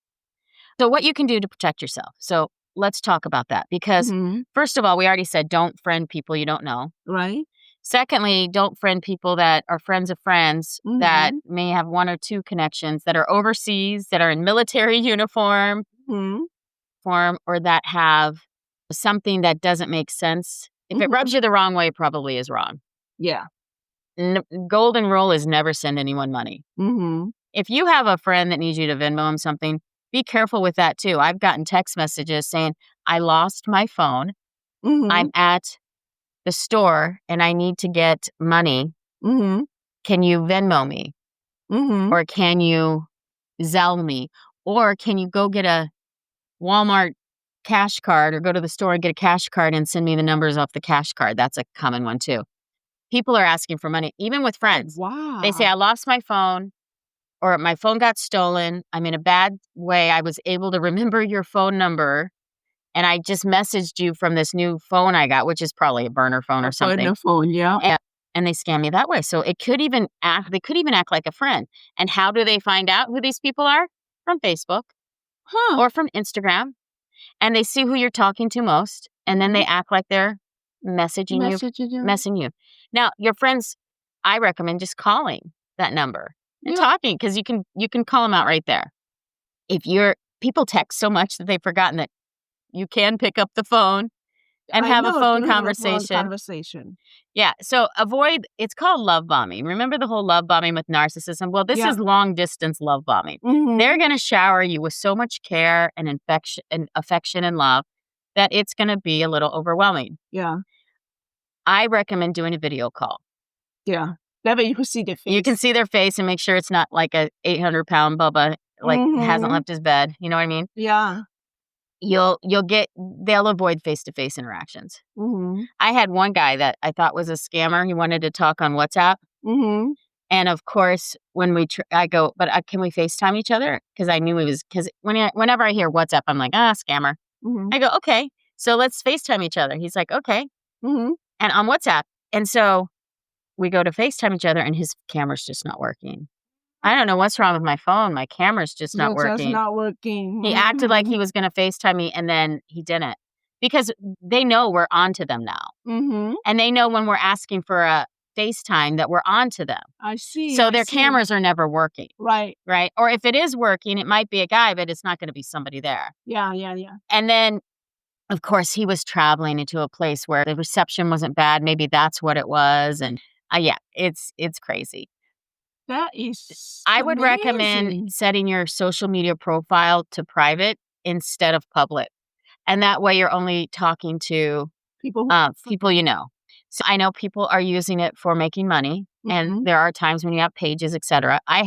So what you can do to protect yourself. So let's talk about that. Because first of all, we already said don't friend people you don't know. Right. Secondly, don't friend people that are friends of friends that may have one or two connections that are overseas, that are in military uniform, or that have something that doesn't make sense. If it rubs you the wrong way, it probably is wrong. Yeah. Golden rule is never send anyone money. If you have a friend that needs you to Venmo them something, be careful with that too. I've gotten text messages saying, I lost my phone. I'm at the store and I need to get money. Can you Venmo me? Or can you Zelle me? Or can you go get a Walmart cash card or go to the store and get a cash card and send me the numbers off the cash card? That's a common one too. People are asking for money, even with friends. Wow. They say, I lost my phone or my phone got stolen. I'm in a bad way. I was able to remember your phone number and I just messaged you from this new phone I got, which is probably a burner phone or something. Burner phone, yeah. And they scam me that way. So they could even act like a friend. And how do they find out who these people are? From Facebook or from Instagram. And they see who you're talking to most. And then they act like they're messaging you. Now, your friends, I recommend just calling that number and talking because you can call them out right there. People text so much that they've forgotten that you can pick up the phone and have a phone conversation. Yeah. So it's called love bombing. Remember the whole love bombing with narcissism? Well, this is long distance love bombing. They're going to shower you with so much care and affection and love that it's going to be a little overwhelming. Yeah. I recommend doing a video call. Yeah. That way you can see their face. You can see their face and make sure it's not like a 800-pound Bubba, hasn't left his bed. You know what I mean? Yeah. They'll avoid face-to-face interactions. I had one guy that I thought was a scammer. He wanted to talk on WhatsApp. And of course, when I go, but can we FaceTime each other? Because I knew because whenever I hear WhatsApp, I'm like, scammer. Mm-hmm. I go, okay, so let's FaceTime each other. He's like, okay. Mm-hmm. And on WhatsApp. And so we go to FaceTime each other and his camera's just not working. I don't know what's wrong with my phone. My camera's just not working. Just not working. He acted like he was going to FaceTime me and then he didn't. Because they know we're onto them now. Mm-hmm. And they know when we're asking for a FaceTime that we're onto them. I see. So their cameras are never working. Right. Right. Or if it is working, it might be a guy, but it's not going to be somebody there. Yeah. And then, of course, he was traveling into a place where the reception wasn't bad. Maybe that's what it was. And it's crazy. That is I would amazing. recommend setting your social media profile to private instead of public. And that way you're only talking to people you know. So I know people are using it for making money. And there are times when you have pages, etc. I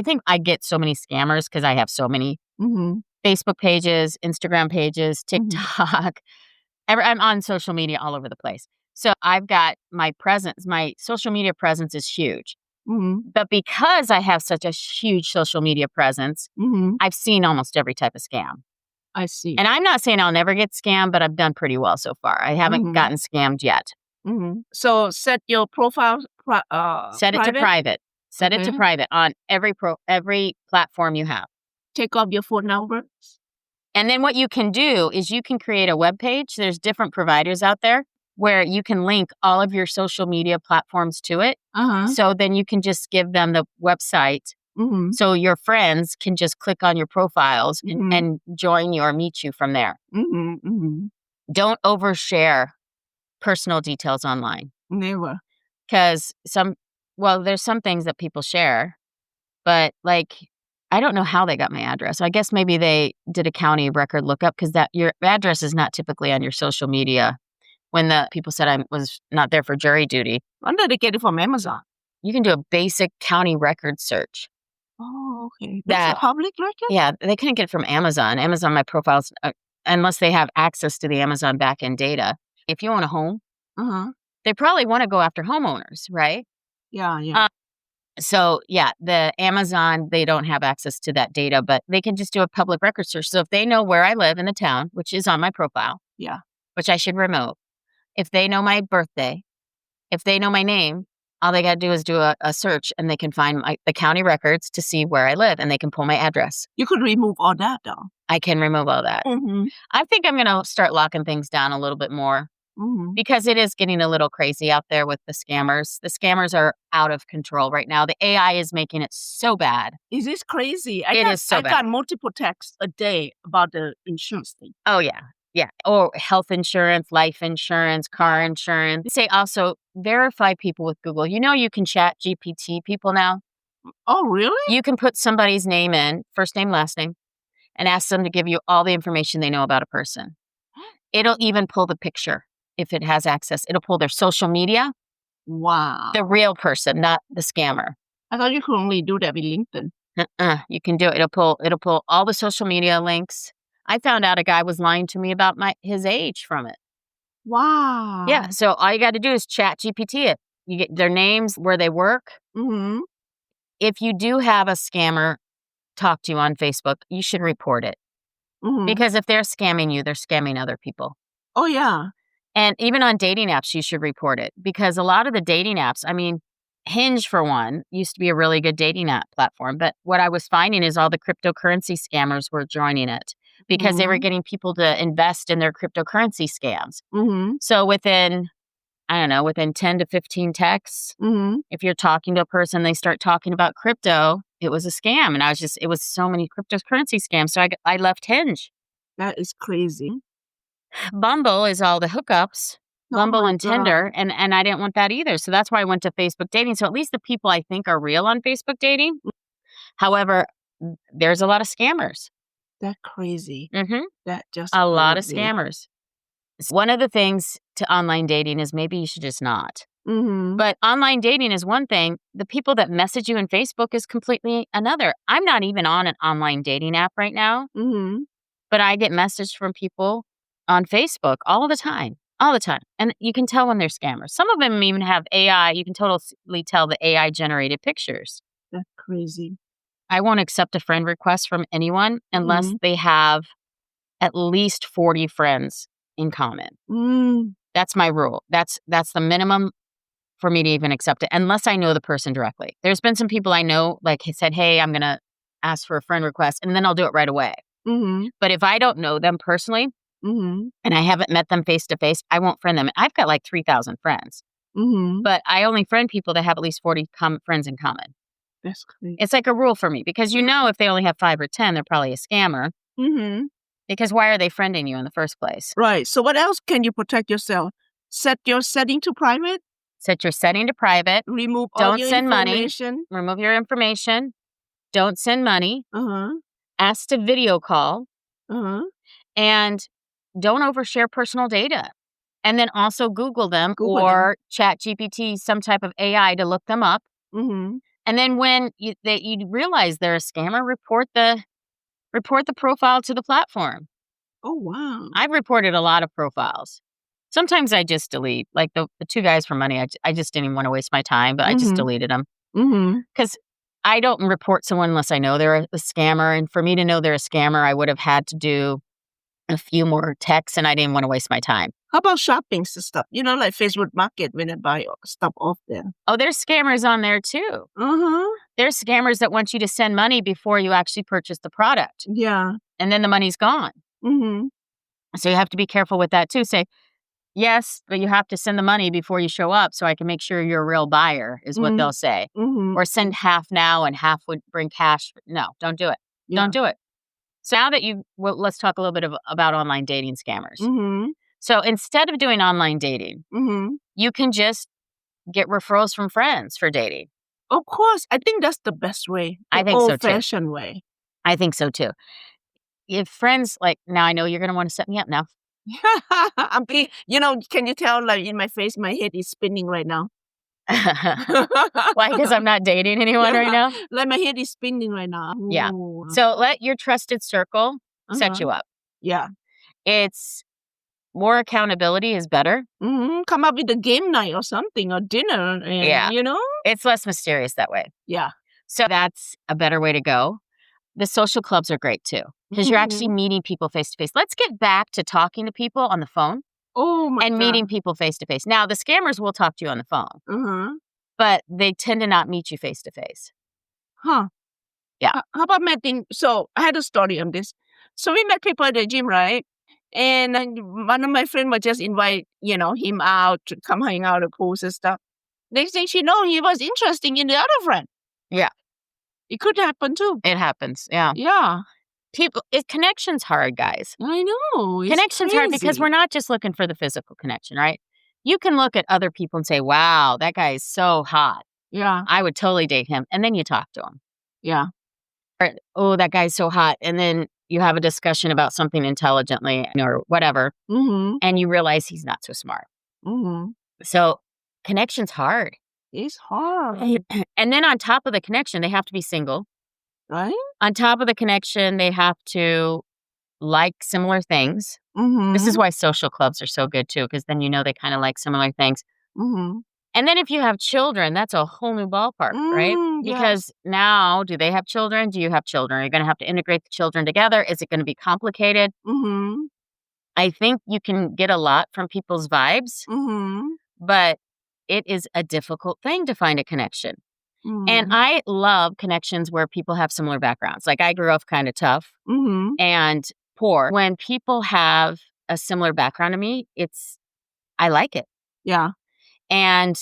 think I get so many scammers because I have so many Facebook pages, Instagram pages, TikTok. I'm on social media all over the place. So I've got my social media presence is huge. But because I have such a huge social media presence, I've seen almost every type of scam. I see. And I'm not saying I'll never get scammed, but I've done pretty well so far. I haven't gotten scammed yet. So set your profile Set it to private. Set it to private on every platform you have. Take off your phone number. And then what you can do is you can create a web page. There's different providers out there where you can link all of your social media platforms to it. So then you can just give them the website. So your friends can just click on your profiles and join you or meet you from there. Don't overshare personal details online. Never. Because there's some things that people share, but like, I don't know how they got my address. I guess maybe they did a county record lookup because your address is not typically on your social media. When the people said I was not there for jury duty. When did they get it from Amazon? You can do a basic county record search. Oh, okay. That's a public record? Yeah, they couldn't get it from Amazon. Amazon, my profiles, unless they have access to the Amazon backend data. If you own a home, they probably want to go after homeowners, right? Yeah. So, the Amazon, they don't have access to that data, but they can just do a public record search. So if they know where I live in the town, which is on my profile, which I should remove, if they know my birthday, if they know my name, all they got to do is do a search and they can find the county records to see where I live and they can pull my address. You could remove all that, though. I can remove all that. I think I'm going to start locking things down a little bit more because it is getting a little crazy out there with the scammers. The scammers are out of control right now. The AI is making it so bad. Is this crazy? It is so bad. I got multiple texts a day about the insurance thing. Oh, yeah. Yeah. Or health insurance, life insurance, car insurance. They say also verify people with Google. You know, you can chat GPT people now. Oh, really? You can put somebody's name in, first name, last name, and ask them to give you all the information they know about a person. It'll even pull the picture if it has access. It'll pull their social media. Wow. The real person, not the scammer. I thought you could only do that with LinkedIn. You can do it. It'll pull all the social media links. I found out a guy was lying to me about his age from it. Wow. Yeah. So all you got to do is chat GPT it. You get their names, where they work. If you do have a scammer talk to you on Facebook, you should report it. Because if they're scamming you, they're scamming other people. Oh, yeah. And even on dating apps, you should report it. Because a lot of the dating apps, I mean, Hinge, for one, used to be a really good dating app platform. But what I was finding is all the cryptocurrency scammers were joining it. Because they were getting people to invest in their cryptocurrency scams. So within 10 to 15 texts, if you're talking to a person, they start talking about crypto, it was a scam. And it was so many cryptocurrency scams. So I left Hinge. That is crazy. Bumble is all the hookups. Bumble and Tinder. And I didn't want that either. So that's why I went to Facebook dating. So at least the people I think are real on Facebook dating. However, there's a lot of scammers. That's crazy. That just a lot of scammers. One of the things to online dating is maybe you should just not. But online dating is one thing. The people that message you in Facebook is completely another. I'm not even on an online dating app right now. But I get messages from people on Facebook all the time. All the time. And you can tell when they're scammers. Some of them even have AI. You can totally tell the AI generated pictures. That's crazy. I won't accept a friend request from anyone unless Mm-hmm. they have at least 40 friends in common. Mm. That's my rule. That's the minimum for me to even accept it, unless I know the person directly. There's been some people I know, like, said, hey, I'm going to ask for a friend request, and then I'll do it right away. Mm-hmm. But if I don't know them personally Mm-hmm. and I haven't met them face to face, I won't friend them. I've got like 3,000 friends, Mm-hmm. but I only friend people that have at least 40 friends in common. That's crazy. It's like a rule for me because if they only have 5 or 10, they're probably a scammer. Mm-hmm. Because why are they friending you in the first place? Right. So what else can you protect yourself? Set your setting to private. Set your setting to private. Remove all Don't your send money. information. Remove your information. Don't send money. Uh-huh. Ask to video call. Uh-huh. And don't overshare personal data. And then also Google them Google or Chat GPT, some type of AI to look them up. Mm-hmm. And then when you realize they're a scammer, report the profile to the platform. Oh, wow. I've reported a lot of profiles. Sometimes I just delete. Like the 2 guys for money, I just didn't even want to waste my time, but I just deleted them. Mm-hmm. Because I don't report someone unless I know they're a scammer. And for me to know they're a scammer, I would have had to do a few more texts, and I didn't want to waste my time. How about shopping stuff? Like Facebook Market when I buy stuff off there. Oh, there's scammers on there too. Uh-huh. There's scammers that want you to send money before you actually purchase the product. Yeah. And then the money's gone. Mm-hmm. So you have to be careful with that too. Say, yes, but you have to send the money before you show up so I can make sure you're a real buyer is what they'll say. Mm-hmm. Or send half now and half would bring cash. No, don't do it. Yeah. Don't do it. So now that let's talk a little bit about online dating scammers. Mm-hmm. So instead of doing online dating, you can just get referrals from friends for dating. Of course. I think that's the best way. I think so too. Old-fashioned way. I think so too. If friends, now I know you're going to want to set me up now. Can you tell, in my face, my head is spinning right now. Why? Because I'm not dating anyone right now? My head is spinning right now. Yeah. Ooh. So let your trusted circle set you up. Yeah. It's more accountability is better. Mm-hmm. Come up with a game night or something, or dinner. And, It's less mysterious that way. Yeah. So that's a better way to go. The social clubs are great too, because you're actually meeting people face to face. Let's get back to talking to people on the phone. Oh my and God. meeting people face to face. Now, the scammers will talk to you on the phone, Uh-huh. but they tend to not meet you face to face. Huh. Yeah. How about meeting? So I had a story on this. So we met people at the gym, right? And then one of my friends would just invite, him out to come hang out at pools and stuff. Next thing she know, he was interested in the other friend. Yeah. It could happen too. It happens. Yeah. Yeah. Connection's hard, guys. I know. It's Connection's hard because crazy. we're not just looking for the physical connection, right? You can look at other people and say, wow, that guy is so hot. Yeah. I would totally date him. And then you talk to him. Yeah. Or, oh, that guy's so hot. And then you have a discussion about something intelligently or whatever. Mm-hmm. And you realize he's not so smart. Mm-hmm. So connection's hard. It's hard. And then on top of the connection, they have to be single. Right? On top of the connection, they have to like similar things. Mm-hmm. This is why social clubs are so good too, because then they kind of like similar things. Mm-hmm. And then if you have children, that's a whole new ballpark, right? Yes. Because now, do they have children? Do you have children? Are you going to have to integrate the children together? Is it going to be complicated? Mm-hmm. I think you can get a lot from people's vibes, Mm-hmm. but it is a difficult thing to find a connection. Mm-hmm. And I love connections where people have similar backgrounds. Like I grew up kind of tough Mm-hmm. and poor. When people have a similar background to me, I like it. Yeah. And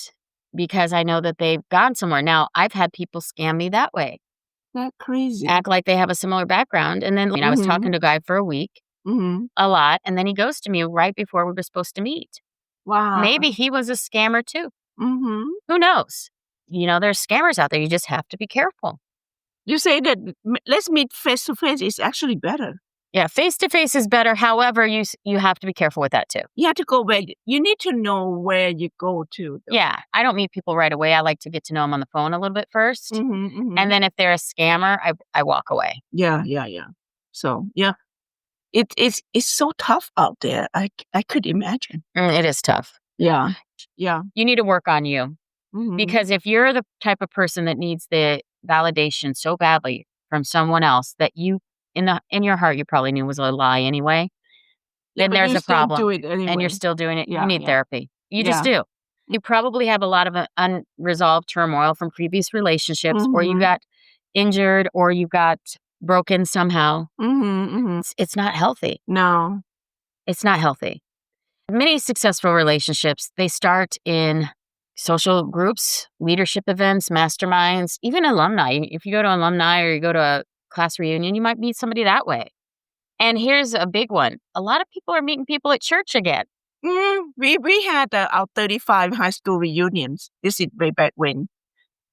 because I know that they've gone somewhere. Now, I've had people scam me that way. That's crazy. Act like they have a similar background. And then I was talking to a guy for a week, a lot. And then he goes to me right before we were supposed to meet. Wow. Maybe he was a scammer too. Mm-hmm. Who knows? There's scammers out there. You just have to be careful. You say that let's meet face to face is actually better. Yeah, face to face is better. However, you have to be careful with that too. You have to go where you need to know where you go to. Though. Yeah, I don't meet people right away. I like to get to know them on the phone a little bit 1st. Mm-hmm, mm-hmm. And then if they're a scammer, I walk away. Yeah. So, yeah. it's so tough out there. I could imagine. It is tough. Yeah. Yeah. You need to work on you. Because if you're the type of person that needs the validation so badly from someone else that you in your heart you probably knew was a lie anyway, then there's a problem. Do it anyway. And you're still doing it. Yeah, you need therapy. You just Yeah. do. You probably have a lot of unresolved turmoil from previous relationships, or you got injured, or you got broken somehow. It's not healthy. No. It's not healthy. Many successful relationships, they start in social groups, leadership events, masterminds, even alumni. If you go to alumni or you go to a class reunion, you might meet somebody that way. And here's a big one. A lot of people are meeting people at church again. We had our 35 high school reunions. This is way back when.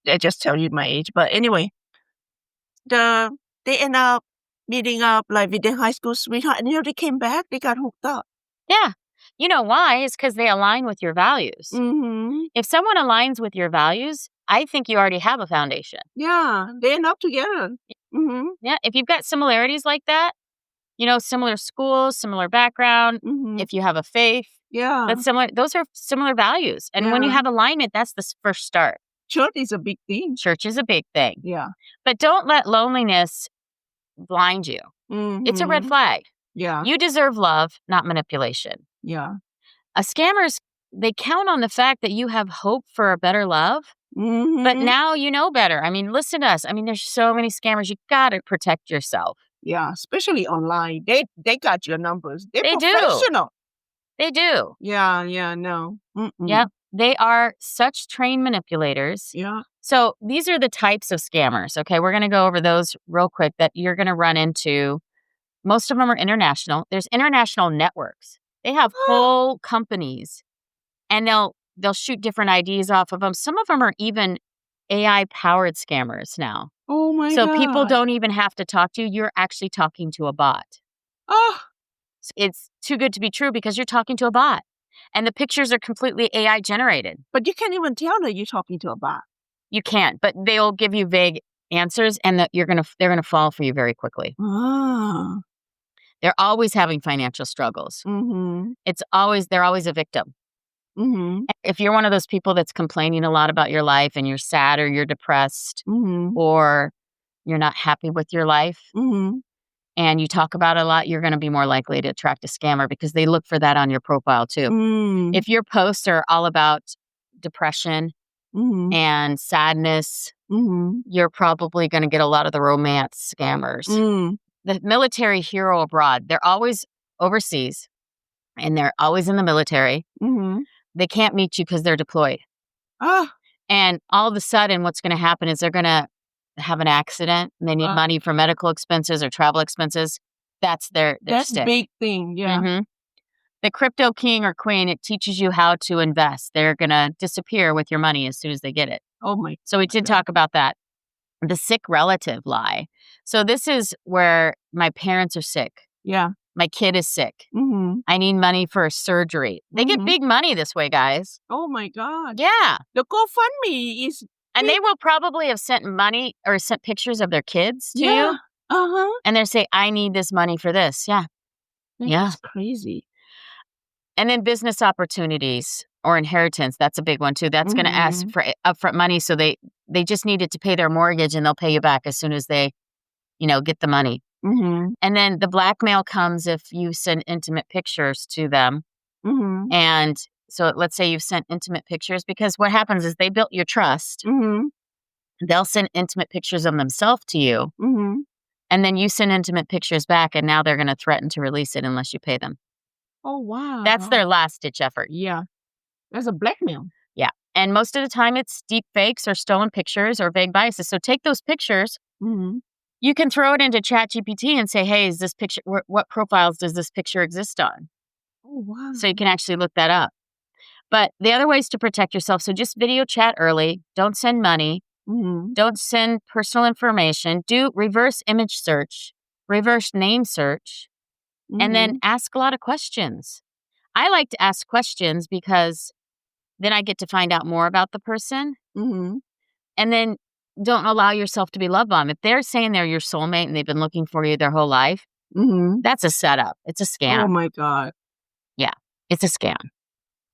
I just tell you my age. But anyway, they end up meeting up like with their high school sweetheart. And they came back. They got hooked up. Yeah. You know why? It's because they align with your values. If someone aligns with your values, I think you already have a foundation. Yeah. They end up together. Yeah. If you've got similarities like that, similar schools, similar background, if you have a faith, that's similar. Those are similar values. And when you have alignment, that's the first start. Church is a big thing. Church is a big thing. Yeah. But don't let loneliness blind you. It's a red flag. Yeah. You deserve love, not manipulation. Yeah. Scammers, they count on the fact that you have hope for a better love. But now you know better. I mean, listen to us. I mean, there's so many scammers. You got to protect yourself. Yeah, especially online. They got your numbers. They're They do. professional. They do. Yeah, no. Yep. They are such trained manipulators. Yeah. So these are the types of scammers. Okay, we're going to go over those real quick that you're going to run into. Most of them are international. There's international networks. They have whole companies, and they'll shoot different IDs off of them. Some of them are even AI-powered scammers now. Oh, my God. So people don't even have to talk to you. You're actually talking to a bot. Oh. It's too good to be true because you're talking to a bot. And the pictures are completely AI generated. But you can't even tell that you're talking to a bot. You can't, but they'll give you vague answers, and that they're gonna fall for you very quickly. Ah. They're always having financial struggles. They're always a victim. If you're one of those people that's complaining a lot about your life and you're sad or you're depressed or you're not happy with your life and you talk about it a lot, you're going to be more likely to attract a scammer because they look for that on your profile too. If your posts are all about depression and sadness, you're probably going to get a lot of the romance scammers. The military hero abroad, they're always overseas and they're always in the military. They can't meet you because they're deployed. And all of a sudden, what's going to happen is they're going to have an accident and they need money for medical expenses or travel expenses. That's their stick. Big thing, yeah. The crypto king or queen, it teaches you how to invest. They're going to disappear with your money as soon as they get it. Oh, my. So we did talk about that. The sick relative lie. So this is where my parents are sick. Yeah. My kid is sick. I need money for a surgery. They get big money this way, guys. Oh, my God. Yeah. The GoFundMe is... And they will probably have sent money or sent pictures of their kids to you. And they'll say, I need this money for this. Yeah. That's crazy. And then business opportunities or inheritance. That's a big one, too. That's going to ask for upfront money. So they just needed to pay their mortgage and they'll pay you back as soon as they, get the money. And then the blackmail comes if you send intimate pictures to them. And so let's say you've sent intimate pictures, because what happens is they built your trust. They'll send intimate pictures of themselves to you. And then you send intimate pictures back, and now they're going to threaten to release it unless you pay them. Oh, wow. That's their last-ditch effort. Yeah. That's a blackmail. Yeah. And most of the time, it's deep fakes or stolen pictures or vague biases. So take those pictures. You can throw it into ChatGPT and say, hey, is this picture, what profiles does this picture exist on? Oh, wow. So you can actually look that up. But the other ways to protect yourself, so just video chat early. Don't send money. Don't send personal information. Do reverse image search, reverse name search, and then ask a lot of questions. I like to ask questions because then I get to find out more about the person. And then don't allow yourself to be love bombed. If they're saying they're your soulmate and they've been looking for you their whole life, Mm-hmm. That's a setup. It's a Oh scam. my God. Yeah, it's a scam.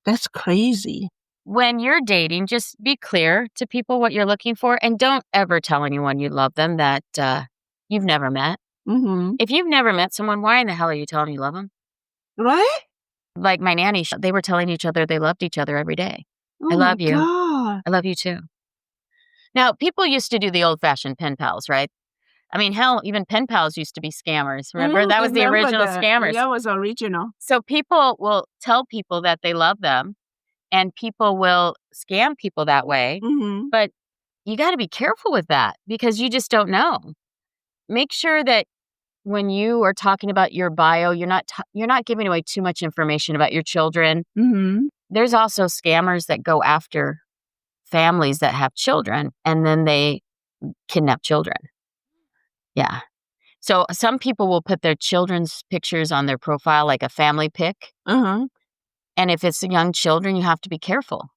That's crazy. When you're dating, just be clear to people what you're looking for and don't ever tell anyone you love them that you've never met. Mm-hmm. If you've never met someone, why in the hell are you telling them you love them? Right? Like my nanny, they were telling each other they loved each other every day. Oh I my love you. God. I love you too. Now, people used to do the old-fashioned pen pals, right? I mean, hell, even pen pals used to be scammers. Remember? That was the Remember original that. scammers. That was original. So people will tell people that they love them, and people will scam people that way. Mm-hmm. But you got to be careful with that because you just don't know. Make sure that when you are talking about your bio, you're not giving away too much information about your children. Mm-hmm. There's also scammers that go after families that have children, and then they kidnap children. Yeah. So some people will put their children's pictures on their profile, like a family pic. Uh-huh. And if it's young children, you have to be careful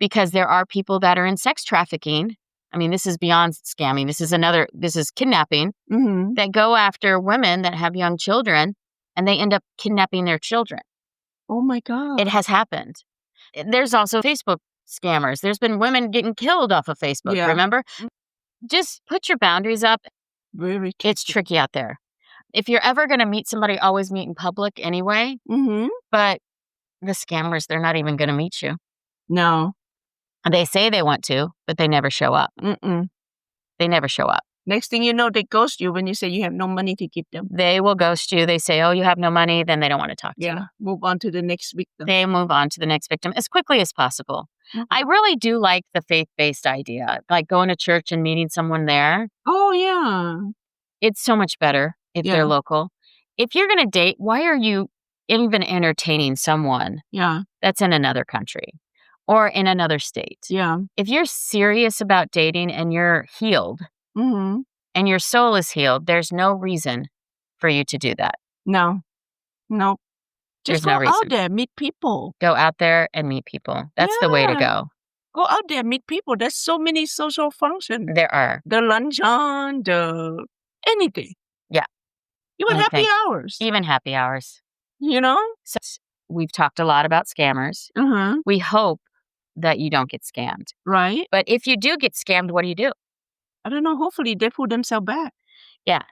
because there are people that are in sex trafficking. I mean, this is beyond scamming. This is kidnapping Mm-hmm. that go after women that have young children and they end up kidnapping their children. Oh my God. It has happened. There's also Facebook scammers. There's been women getting killed off of Facebook, Yeah. remember? Just put your boundaries up. Very It's tricky out there. If you're ever going to meet somebody, always meet in public anyway. Mm-hmm. But the scammers, they're not even going to meet you. No. They say they want to, but they never show up. Mm-mm. They never show up. Next thing you know, they ghost you when you say you have no money to give them. They will ghost you. They say, oh, you have no money. Then they don't want to talk to you. Yeah. Move on to the next victim. They move on to the next victim as quickly as possible. Mhm. I really do like the faith-based idea, like going to church and meeting someone there. Oh, yeah. It's so much better if Yeah. they're local. If you're going to date, why are you even entertaining someone Yeah. that's in another country or in another state? Yeah. If you're serious about dating and you're healed Mm-hmm. and your soul is healed, there's no reason for you to do that. No. Just There's go no out reason. there, meet people. Go out there and meet people. That's the way to Yeah. go. Go out there, meet people. There's so many social functions. There are. The luncheon, the anything. Yeah. Even happy Anything. hours. Even happy hours. You know? So we've talked a lot about scammers. Uh-huh. We hope that you don't get scammed. Right? But if you do get scammed, what do? I don't know. Hopefully they pull themselves back. Yeah,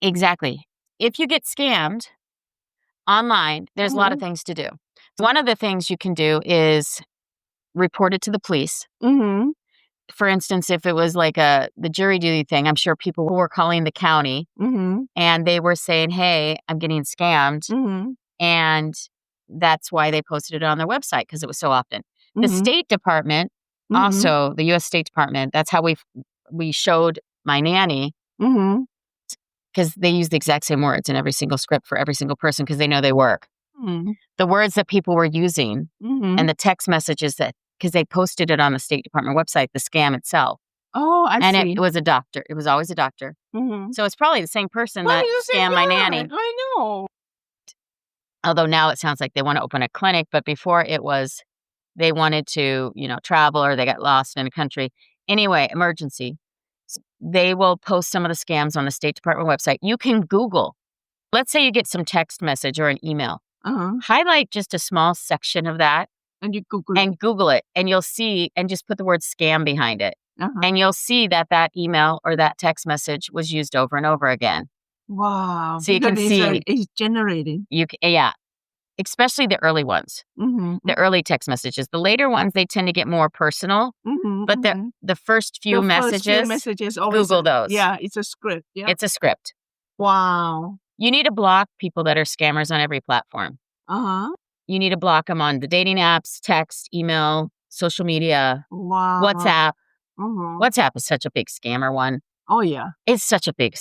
exactly. If you get scammed online, there's a lot of things to do. One of the things you can do is report it to the police. Mm-hmm. For instance, if it was like the jury duty thing, I'm sure people were calling the county Mm-hmm. and they were saying, hey, I'm getting scammed. Mm-hmm. And that's why they posted it on their website because it was so often. The Mm-hmm. State Department, also the U.S. State Department, that's how we showed my nanny Mm-hmm. because they use the exact same words in every single script for every single person because they know they work. Mm-hmm. The words that people were using Mm-hmm. and the text messages because they posted it on the State Department website, the scam itself. Oh, I And see. it was a doctor. It was always a doctor. Mm-hmm. So it's probably the same person Well, that you say, scammed my yeah, nanny. I know. Although now it sounds like they want to open a clinic, but before it was they wanted to, travel or they got lost in a country. Anyway, emergency. They will post some of the scams on the State Department website. You can Google. Let's say you get some text message or an email. Uh-huh. Highlight just a small section of that And you Google it. and Google it. And you'll see, and just put the word scam behind it. Uh-huh. And you'll see that email or that text message was used over and over again. Wow. So you can Because see- it's generating. Yeah. Especially the early ones, Mm-hmm. the early text messages. The later ones, they tend to get more personal. Mm-hmm. But the first few messages always, Google those. Yeah, it's a script. Yeah. It's a script. Wow. You need to block people that are scammers on every platform. Uh-huh. You need to block them on the dating apps, text, email, social media, Wow. WhatsApp. Mm-hmm. WhatsApp is such a big scammer one. Oh, yeah. It's such a big.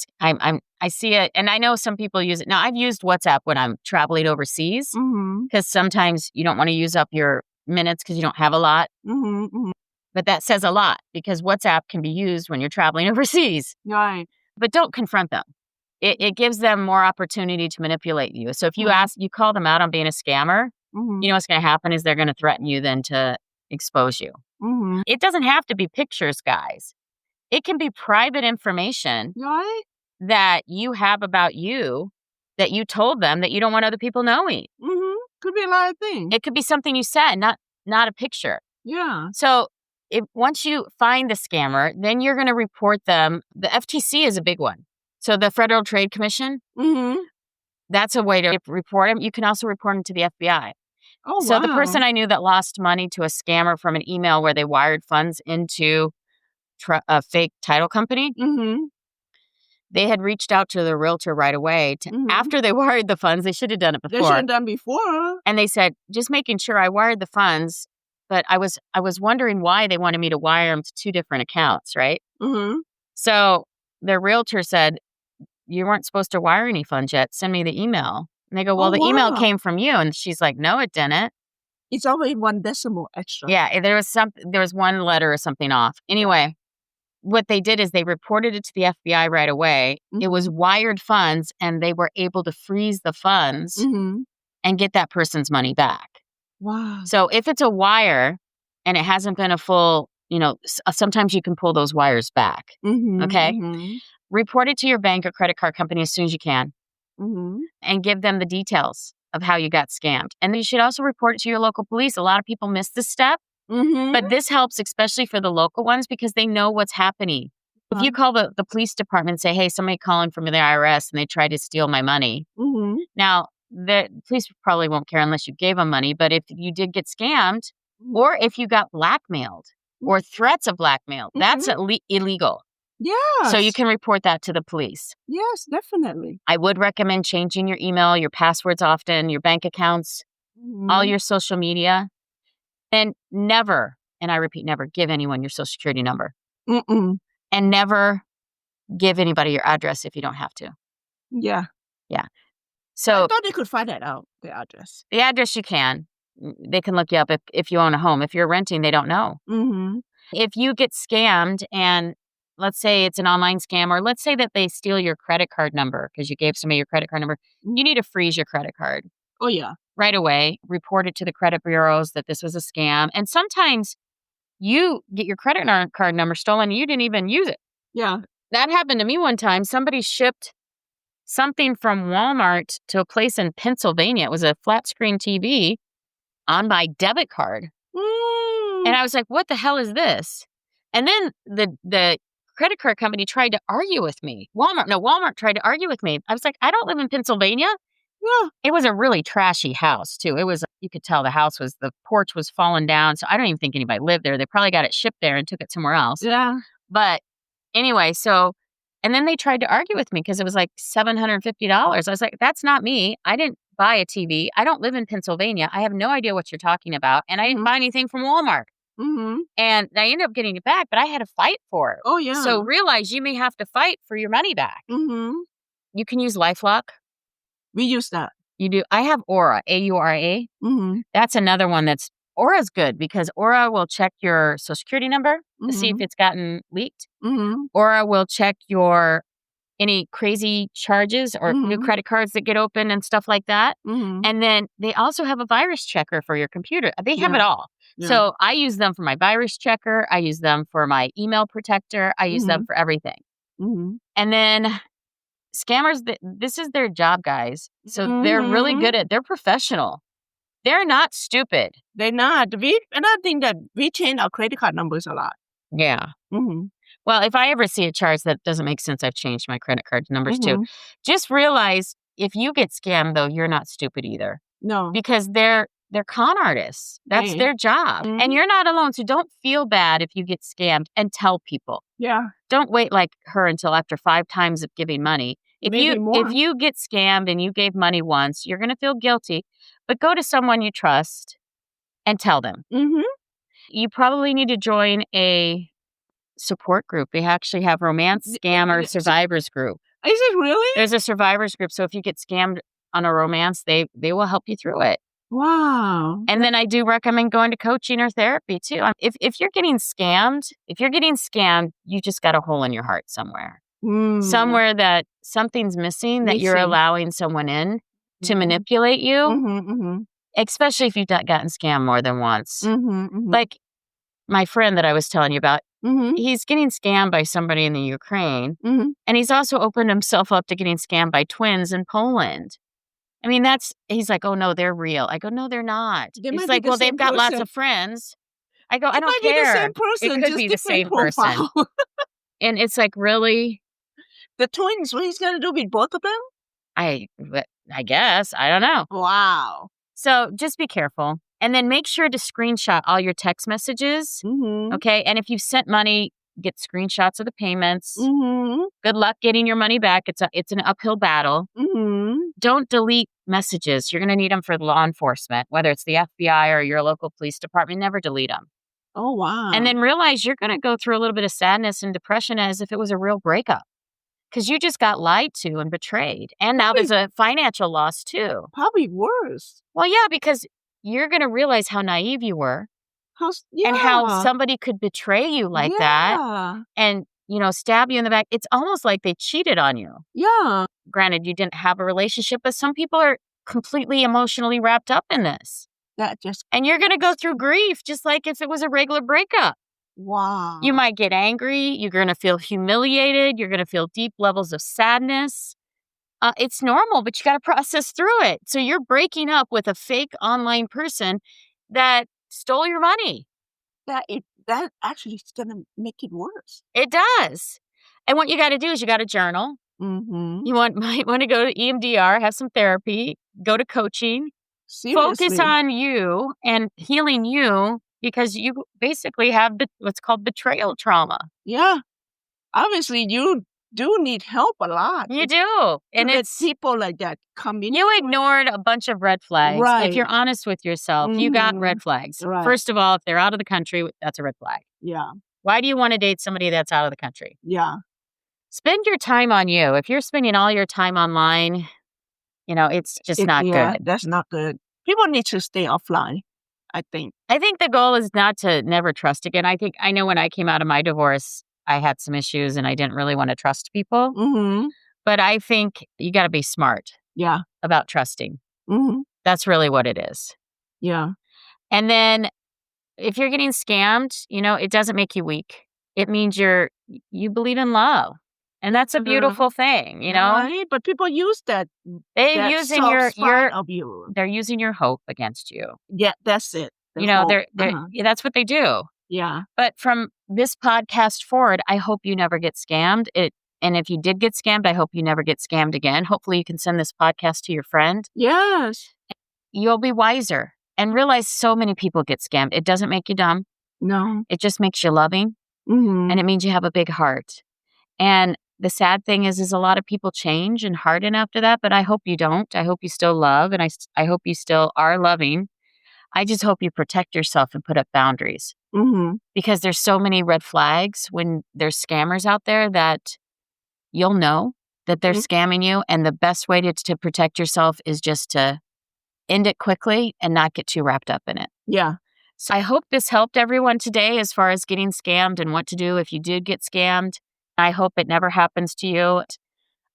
I see it, and I know some people use it. Now, I've used WhatsApp when I'm traveling overseas Mm-hmm. because sometimes you don't want to use up your minutes because you don't have a lot. Mm-hmm. Mm-hmm. But that says a lot because WhatsApp can be used when you're traveling overseas. Right. But don't confront them. It gives them more opportunity to manipulate you. So if you Mhm. you call them out on being a scammer, Mm-hmm. you know what's going to happen is they're going to threaten you then to expose you. Mm-hmm. It doesn't have to be pictures, guys. It can be private information Right? that you have about you that you told them that you don't want other people knowing. Mm-hmm. Could be a lot of things. It could be something you said, not a picture. Yeah. So once you find the scammer, then you're going to report them. The FTC is a big one. So the Federal Trade Commission, Mm-hmm. that's a way to report them. You can also report them to the FBI. Oh, So wow. the person I knew that lost money to a scammer from an email where they wired funds into a fake title company, Mm-hmm. they had reached out to the realtor right away. After they wired the funds, they should have done it before. They should have done before. And they said, just making sure I wired the funds, but I was wondering why they wanted me to wire them to 2 different accounts, right? Mm-hmm. So the realtor said, you weren't supposed to wire any funds yet. Send me the email. And they go, well, the email came from you. And she's like, no, it didn't. It's always 1 decimal extra. Yeah, there was 1 letter or something off. Anyway, what they did is they reported it to the FBI right away. Mm-hmm. It was wired funds, and they were able to freeze the funds and get that person's money back. Wow. So if it's a wire and it hasn't been a full, sometimes you can pull those wires back. Mm-hmm. Okay? Mm-hmm. Report it to your bank or credit card company as soon as you can and give them the details of how you got scammed. And then you should also report it to your local police. A lot of people miss this step, but this helps especially for the local ones because they know what's happening. If you call the police department and say, hey, somebody calling from the IRS and they tried to steal my money. Now, the police probably won't care unless you gave them money. But if you did get scammed or if you got blackmailed or threats of blackmail, that's illegal. Yes. So you can report that to the police. Yes, definitely. I would recommend changing your email, your passwords often, your bank accounts, all your social media. And never, and I repeat, never give anyone your social security number. Mm-mm. And never give anybody your address if you don't have to. Yeah. Yeah. So I thought they could find that out, the address. The address you can. They can look you up if you own a home. If you're renting, they don't know. If you get scammed and let's say it's an online scam, or let's say that they steal your credit card number because you gave somebody your credit card number, you need to freeze your credit card. Oh, yeah. Right away. Report it to the credit bureaus that this was a scam. And sometimes you get your credit card number stolen and you didn't even use it. Yeah. That happened to me one time. Somebody shipped something from Walmart to a place in Pennsylvania. It was a flat screen TV on my debit card. And I was like, what the hell is this? And then the credit card company tried to argue with me. Walmart tried to argue with me. I was like, I don't live in Pennsylvania. Yeah. It was a really trashy house, too. It was, you could tell the porch was falling down. So I don't even think anybody lived there. They probably got it shipped there and took it somewhere else. Yeah. But anyway, and then they tried to argue with me because it was like $750. I was like, that's not me. I didn't buy a TV. I don't live in Pennsylvania. I have no idea what you're talking about. And I didn't buy anything from Walmart. And I ended up getting it back, but I had to fight for it. Oh, yeah. So realize you may have to fight for your money back. You can use LifeLock. We use that. You do. I have Aura, AURA. That's another one Aura's good because Aura will check your social security number to see if it's gotten leaked. Aura will check any crazy charges or new credit cards that get opened and stuff like that. And then they also have a virus checker for your computer. They have it all. Yeah. So I use them for my virus checker. I use them for my email protector. I use them for everything. And then scammers, this is their job, guys. So they're really good they're professional. They're not stupid. They're not. Another thing that we change our credit card numbers a lot. Yeah. Well, if I ever see a charge that doesn't make sense, I've changed my credit card numbers too. Just realize if you get scammed, though, you're not stupid either. No. Because they're con artists. That's their job. And you're not alone. So don't feel bad if you get scammed and tell people. Yeah. Don't wait like her until after 5 times of giving money. If you get scammed and you gave money once, you're going to feel guilty. But go to someone you trust and tell them. You probably need to join a support group. They actually have romance scammer survivors group. Is it really? There's a survivors group. So if you get scammed on a romance, they will help you through it. Wow. And then I do recommend going to coaching or therapy too. If you're getting scammed, you just got a hole in your heart somewhere. Somewhere that something's missing, that you're allowing someone in to manipulate you. Especially if you've gotten scammed more than once. Like my friend that I was telling you about, He's getting scammed by somebody in the Ukraine. Mm-hmm. And he's also opened himself up to getting scammed by twins in Poland. I mean, he's like, oh, no, they're real. I go, no, they're not. He's like, well, they've got lots of friends. I go, I don't care. It might be the same person. It could be the same person. And it's like, really? The twins, what he's going to do with both of them? I guess. I don't know. Wow. So just be careful. And then make sure to screenshot all your text messages. Okay. And if you've sent money, get screenshots of the payments. Good luck getting your money back. It's an uphill battle. Don't delete messages. You're going to need them for law enforcement, whether it's the FBI or your local police department. Never delete them. Oh, wow. And then realize you're going to go through a little bit of sadness and depression as if it was a real breakup. Because you just got lied to and betrayed. And now there's a financial loss, too. Probably worse. Well, yeah, because you're going to realize how naive you were. And how somebody could betray you like that. And, stab you in the back. It's almost like they cheated on you. Yeah. Granted, you didn't have a relationship, but some people are completely emotionally wrapped up in this. And you're going to go through grief just like if it was a regular breakup. Wow. You might get angry. You're going to feel humiliated. You're going to feel deep levels of sadness. It's normal, but you got to process through it. So you're breaking up with a fake online person that stole your money. That actually is going to make it worse. It does. And what you got to do is you got to journal. You might want to go to EMDR, have some therapy, go to coaching. Seriously. Focus on you and healing you. Because you basically have what's called betrayal trauma. Yeah. Obviously, you do need help a lot. You do. And it's people like that come in. You ignored a bunch of red flags. Right. If you're honest with yourself, you got red flags. Right. First of all, if they're out of the country, that's a red flag. Yeah. Why do you want to date somebody that's out of the country? Yeah. Spend your time on you. If you're spending all your time online, it's just not good. That's not good. People need to stay offline. I think the goal is not to never trust again. I know when I came out of my divorce, I had some issues and I didn't really want to trust people. But I think you got to be smart about trusting. That's really what it is. Yeah. And then if you're getting scammed, it doesn't make you weak. It means you believe in love. And that's a beautiful thing, Right? But people use that. They're using they're using your hope against you. Yeah, that's it. That's what they do. Yeah. But from this podcast forward, I hope you never get scammed. And if you did get scammed, I hope you never get scammed again. Hopefully you can send this podcast to your friend. Yes. You'll be wiser and realize so many people get scammed. It doesn't make you dumb. No. It just makes you loving. And it means you have a big heart. And the sad thing is a lot of people change and harden after that, but I hope you don't. I hope you still love, and I hope you still are loving. I just hope you protect yourself and put up boundaries. Because there's so many red flags when there's scammers out there that you'll know that they're scamming you, and the best way to protect yourself is just to end it quickly and not get too wrapped up in it. Yeah. So I hope this helped everyone today as far as getting scammed and what to do if you did get scammed. I hope it never happens to you.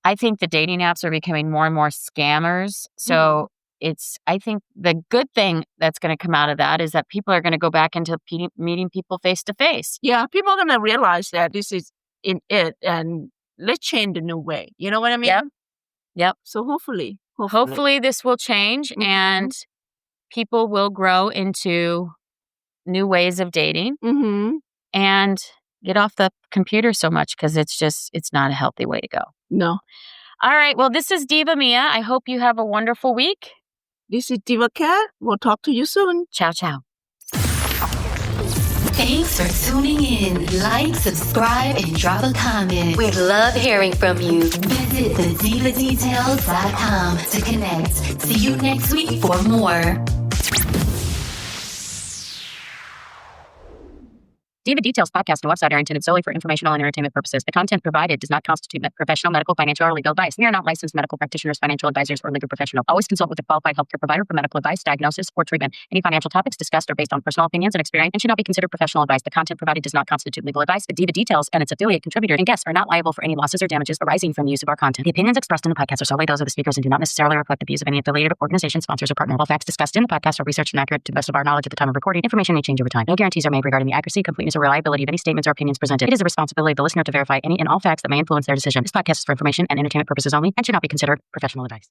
I think the dating apps are becoming more and more scammers. So I think the good thing that's going to come out of that is that people are going to go back into meeting people face to face. Yeah, people are going to realize that this is in it and let's change the new way. You know what I mean? Yep. So hopefully this will change and people will grow into new ways of dating and get off the computer so much because it's not a healthy way to go. No. All right. Well, this is Diva Mia. I hope you have a wonderful week. This is Diva Khat. We'll talk to you soon. Ciao, ciao. Thanks for tuning in. Like, subscribe, and drop a comment. We'd love hearing from you. Visit thedivadetails.com to connect. See you next week for more. Diva Details podcast and website are intended solely for informational and entertainment purposes. The content provided does not constitute professional, medical, financial, or legal advice. We are not licensed medical practitioners, financial advisors, or legal professionals. Always consult with a qualified healthcare provider for medical advice, diagnosis, or treatment. Any financial topics discussed are based on personal opinions and experience and should not be considered professional advice. The content provided does not constitute legal advice. The Diva Details and its affiliate, contributor, and guests are not liable for any losses or damages arising from the use of our content. The opinions expressed in the podcast are solely those of the speakers and do not necessarily reflect the views of any affiliated organization, sponsors, or partner. All facts discussed in the podcast are researched and accurate to the best of our knowledge at the time of recording. Information may change over time. No guarantees are made regarding the accuracy, completeness, or the reliability of any statements or opinions presented. It is the responsibility of the listener to verify any and all facts that may influence their decision. This podcast is for information and entertainment purposes only and should not be considered professional advice.